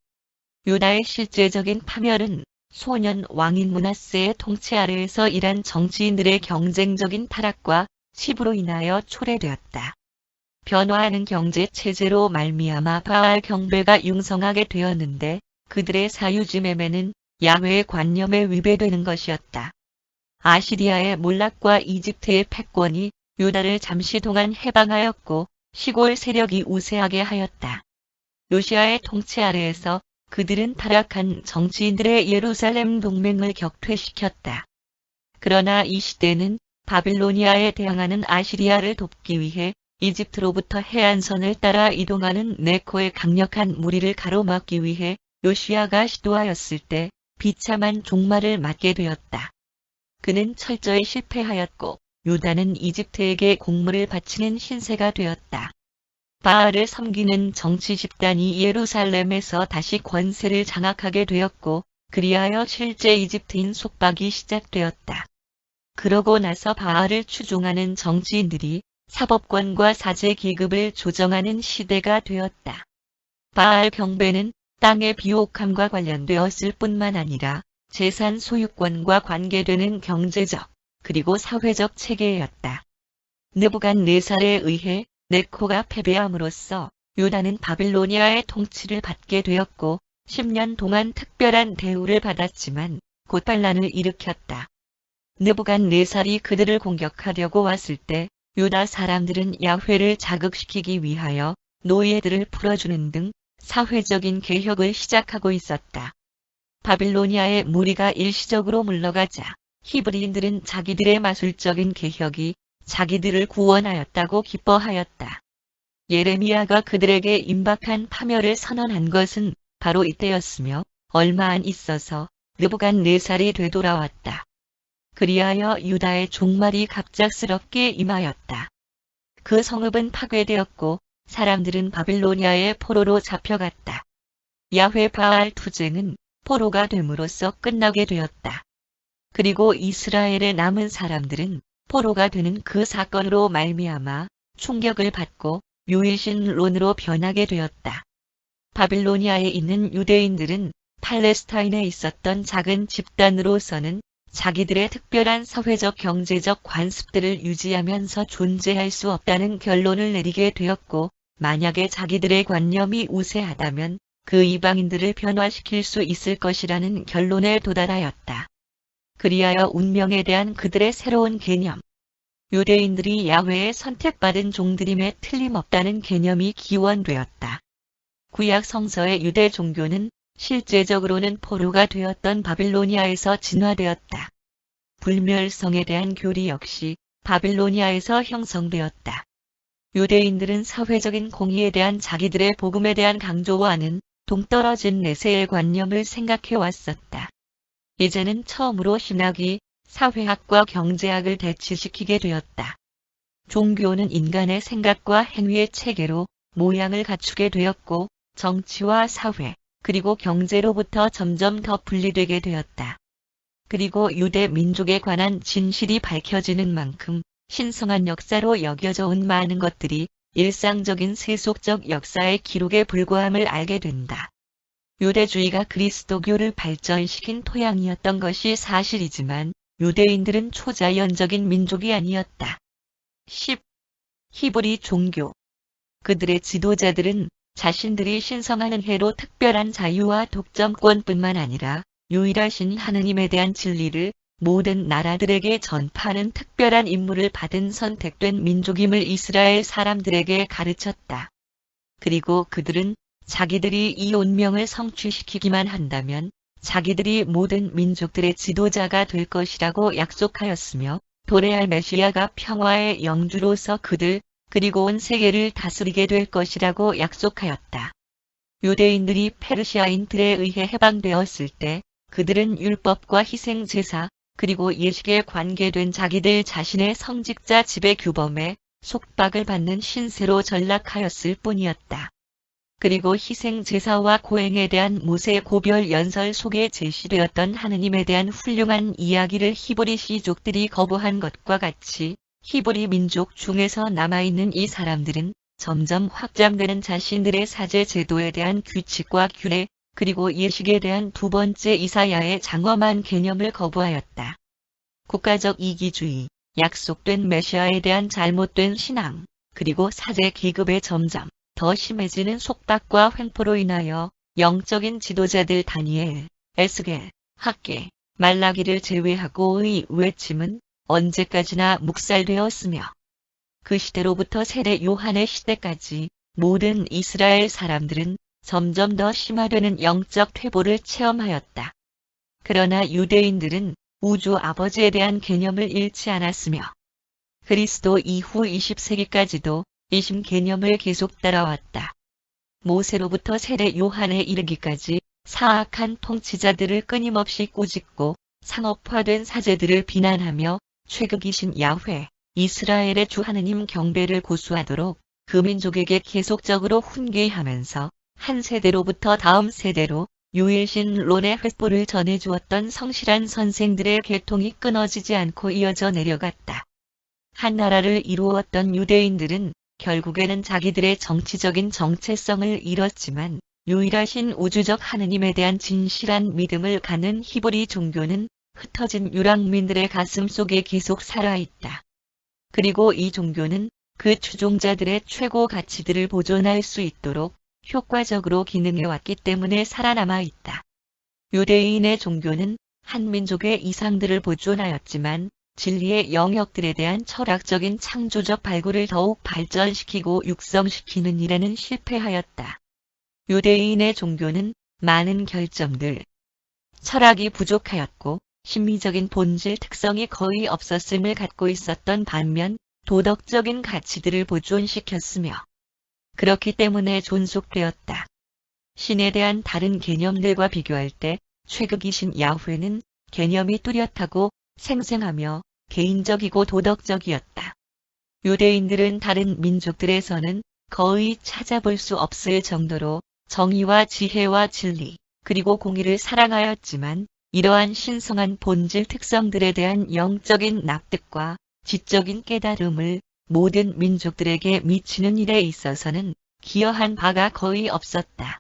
유다의 실제적인 파멸은 소년 왕인 므낫세의 통치 아래에서 일한 정치인들의 경쟁적인 타락과 시부로 인하여 초래되었다. 변화하는 경제 체제로 말미암아 바알 경배가 융성하게 되었는데 그들의 사유지 매매는 야훼의 관념에 위배되는 것이었다. 아시리아의 몰락과 이집트의 패권이 유다를 잠시 동안 해방하였고 시골 세력이 우세하게 하였다. 요시아의 통치 아래에서 그들은 타락한 정치인들의 예루살렘 동맹을 격퇴시켰다. 그러나 이 시대는 바빌로니아에 대항하는 아시리아를 돕기 위해 이집트로부터 해안선을 따라 이동하는 네코의 강력한 무리를 가로막기 위해 요시아가 시도하였을 때 비참한 종말을 맞게 되었다. 그는 철저히 실패하였고 유다는 이집트에게 공물을 바치는 신세가 되었다. 바알을 섬기는 정치 집단이 예루살렘에서 다시 권세를 장악하게 되었고 그리하여 실제 이집트인 속박이 시작되었다. 그러고 나서 바알을 추종하는 정치인들이 사법권과 사제 계급을 조정하는 시대가 되었다. 바알 경배는 땅의 비옥함과 관련되었을 뿐만 아니라 재산 소유권과 관계되는 경제적 그리고 사회적 체계였다. 느부갓네살에 의해 네코가 패배함으로써 유다는 바빌로니아의 통치를 받게 되었고 10년 동안 특별한 대우를 받았지만 곧 반란을 일으켰다. 느부갓네살이 그들을 공격하려고 왔을 때 유다 사람들은 야훼를 자극시키기 위하여 노예들을 풀어주는 등 사회적인 개혁을 시작하고 있었다. 바빌로니아의 무리가 일시적으로 물러가자 히브리인들은 자기들의 마술적인 개혁이 자기들을 구원하였다고 기뻐하였다. 예레미야가 그들에게 임박한 파멸을 선언한 것은 바로 이때였으며 얼마 안 있어서 느부갓네살이 되돌아왔다. 그리하여 유다의 종말이 갑작스럽게 임하였다. 그 성읍은 파괴되었고 사람들은 바빌로니아의 포로로 잡혀갔다. 야훼 바알 투쟁은 포로가 됨으로써 끝나게 되었다. 그리고 이스라엘의 남은 사람들은 포로가 되는 그 사건으로 말미암아 충격을 받고 유일신론으로 변하게 되었다. 바빌로니아에 있는 유대인들은 팔레스타인에 있었던 작은 집단으로서는 자기들의 특별한 사회적 경제적 관습들을 유지하면서 존재할 수 없다는 결론을 내리게 되었고 만약에 자기들의 관념이 우세하다면 그 이방인들을 변화시킬 수 있을 것이라는 결론에 도달하였다. 그리하여 운명에 대한 그들의 새로운 개념, 유대인들이 야훼의 선택받은 종들임에 틀림없다는 개념이 기원되었다. 구약 성서의 유대 종교는 실제적으로는 포로가 되었던 바빌로니아에서 진화되었다. 불멸성에 대한 교리 역시 바빌로니아에서 형성되었다. 유대인들은 사회적인 공의에 대한 자기들의 복음에 대한 강조와는 동떨어진 내세의 관념을 생각해 왔었다. 이제는 처음으로 신학이 사회학과 경제학을 대치시키게 되었다. 종교는 인간의 생각과 행위의 체계로 모양을 갖추게 되었고 정치와 사회, 그리고 경제로부터 점점 더 분리되게 되었다. 그리고 유대 민족에 관한 진실이 밝혀지는 만큼 신성한 역사로 여겨져 온 많은 것들이 일상적인 세속적 역사의 기록에 불과함을 알게 된다. 유대주의가 그리스도교를 발전시킨 토양이었던 것이 사실이지만 유대인들은 초자연적인 민족이 아니었다. 10. 히브리 종교. 그들의 지도자들은 자신들이 신성하는 해로 특별한 자유와 독점권뿐만 아니라 유일하신 하느님에 대한 진리를 모든 나라들에게 전파하는 특별한 임무를 받은 선택된 민족임을 이스라엘 사람들에게 가르쳤다. 그리고 그들은 자기들이 이 운명을 성취시키기만 한다면 자기들이 모든 민족들의 지도자가 될 것이라고 약속하였으며 도래할 메시아가 평화의 영주로서 그들 그리고 온 세계를 다스리게 될 것이라고 약속하였다. 유대인들이 페르시아인들에 의해 해방되었을 때 그들은 율법과 희생제사 그리고 예식에 관계된 자기들 자신의 성직자 지배 규범에 속박을 받는 신세로 전락하였을 뿐이었다. 그리고 희생제사와 고행에 대한 모세의 고별 연설 속에 제시되었던 하느님에 대한 훌륭한 이야기를 히브리 시족들이 거부한 것과 같이 히브리 민족 중에서 남아있는 이 사람들은 점점 확장되는 자신들의 사제 제도에 대한 규칙과 규례 그리고 예식에 대한 두 번째 이사야의 장엄한 개념을 거부하였다. 국가적 이기주의, 약속된 메시아에 대한 잘못된 신앙, 그리고 사제 계급의 점점 더 심해지는 속박과 횡포로 인하여 영적인 지도자들 다니엘, 에스겔, 학개, 말라기를 제외하고의 외침은 언제까지나 묵살되었으며 그 시대로부터 세례 요한의 시대까지 모든 이스라엘 사람들은 점점 더 심화되는 영적 퇴보를 체험하였다. 그러나 유대인들은 우주 아버지에 대한 개념을 잃지 않았으며 그리스도 이후 20세기까지도 이심 개념을 계속 따라왔다. 모세로부터 세례 요한에 이르기까지 사악한 통치자들을 끊임없이 꾸짖고 상업화된 사제들을 비난하며 최극이신 야훼, 이스라엘의 주 하느님 경배를 고수하도록 그 민족에게 계속적으로 훈계하면서 한 세대로부터 다음 세대로 유일신론의 횃불을 전해주었던 성실한 선생들의 계통이 끊어지지 않고 이어져 내려갔다. 한 나라를 이루었던 유대인들은 결국에는 자기들의 정치적인 정체성을 잃었지만 유일하신 우주적 하느님에 대한 진실한 믿음을 갖는 히브리 종교는 흩어진 유랑민들의 가슴 속에 계속 살아있다. 그리고 이 종교는 그 추종자들의 최고 가치들을 보존할 수 있도록 효과적으로 기능해왔기 때문에 살아남아 있다. 유대인의 종교는 한 민족의 이상들을 보존하였지만 진리의 영역들에 대한 철학적인 창조적 발굴을 더욱 발전시키고 육성시키는 일에는 실패하였다. 유대인의 종교는 많은 결점들, 철학이 부족하였고 심미적인 본질 특성이 거의 없었음을 갖고 있었던 반면 도덕적인 가치들을 보존시켰으며 그렇기 때문에 존속되었다. 신에 대한 다른 개념들과 비교할 때 최극이신 야훼는 개념이 뚜렷하고 생생하며 개인적이고 도덕적이었다. 유대인들은 다른 민족들에서는 거의 찾아볼 수 없을 정도로 정의와 지혜와 진리, 그리고 공의를 사랑하였지만 이러한 신성한 본질 특성들에 대한 영적인 납득과 지적인 깨달음을 모든 민족들에게 미치는 일에 있어서는 기여한 바가 거의 없었다.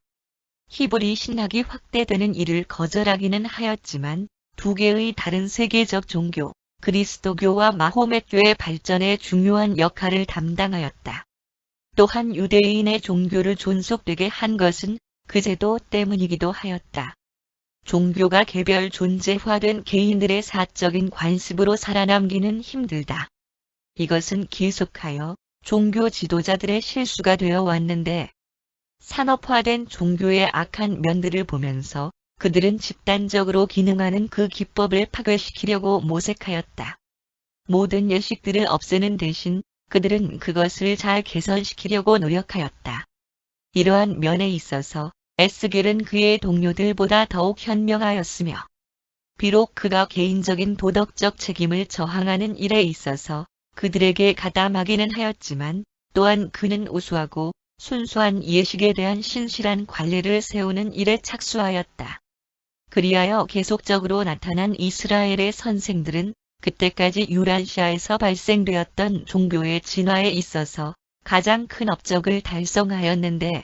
히브리 신학이 확대되는 일을 거절하기는 하였지만 두 개의 다른 세계적 종교, 그리스도교와 마호메교의 발전에 중요한 역할을 담당하였다. 또한 유대인의 종교를 존속되게 한 것은 그 제도 때문이기도 하였다. 종교가 개별 존재화된 개인들의 사적인 관습으로 살아남기는 힘들다. 이것은 계속하여 종교 지도자들의 실수가 되어 왔는데 산업화된 종교의 악한 면들을 보면서 그들은 집단적으로 기능하는 그 기법을 파괴시키려고 모색하였다. 모든 예식들을 없애는 대신 그들은 그것을 잘 개선시키려고 노력하였다. 이러한 면에 있어서 에스겔은 그의 동료들보다 더욱 현명하였으며 비록 그가 개인적인 도덕적 책임을 저항하는 일에 있어서 그들에게 가담하기는 하였지만 또한 그는 우수하고 순수한 예식에 대한 신실한 관례를 세우는 일에 착수하였다. 그리하여 계속적으로 나타난 이스라엘의 선생들은 그때까지 유란시아에서 발생되었던 종교의 진화에 있어서 가장 큰 업적을 달성하였는데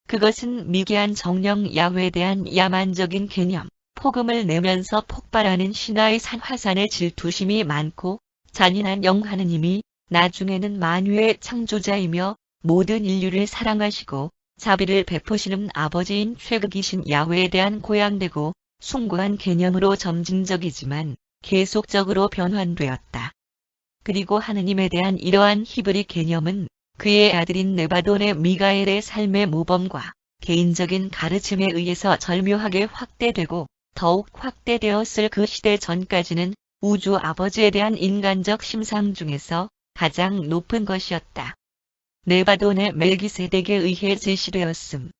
그것은 미개한 정령 야훼에 대한 야만적인 개념, 폭음을 내면서 폭발하는 신화의 산화산의 질투심이 많고 잔인한 영 하느님이 나중에는 만유의 창조자이며 모든 인류를 사랑하시고 자비를 베푸시는 아버지인 최극이신 야훼에 대한 고양되고 숭고한 개념으로 점진적이지만 계속적으로 변환되었다. 그리고 하느님에 대한 이러한 히브리 개념은 그의 아들인 느바돈의 미가엘의 삶의 모범과 개인적인 가르침에 의해서 절묘하게 확대되고 더욱 확대되었을 그 시대 전까지는 우주 아버지에 대한 인간적 심상 중에서 가장 높은 것이었다. 느바돈의 멜기세덱에 의해 제시되었음.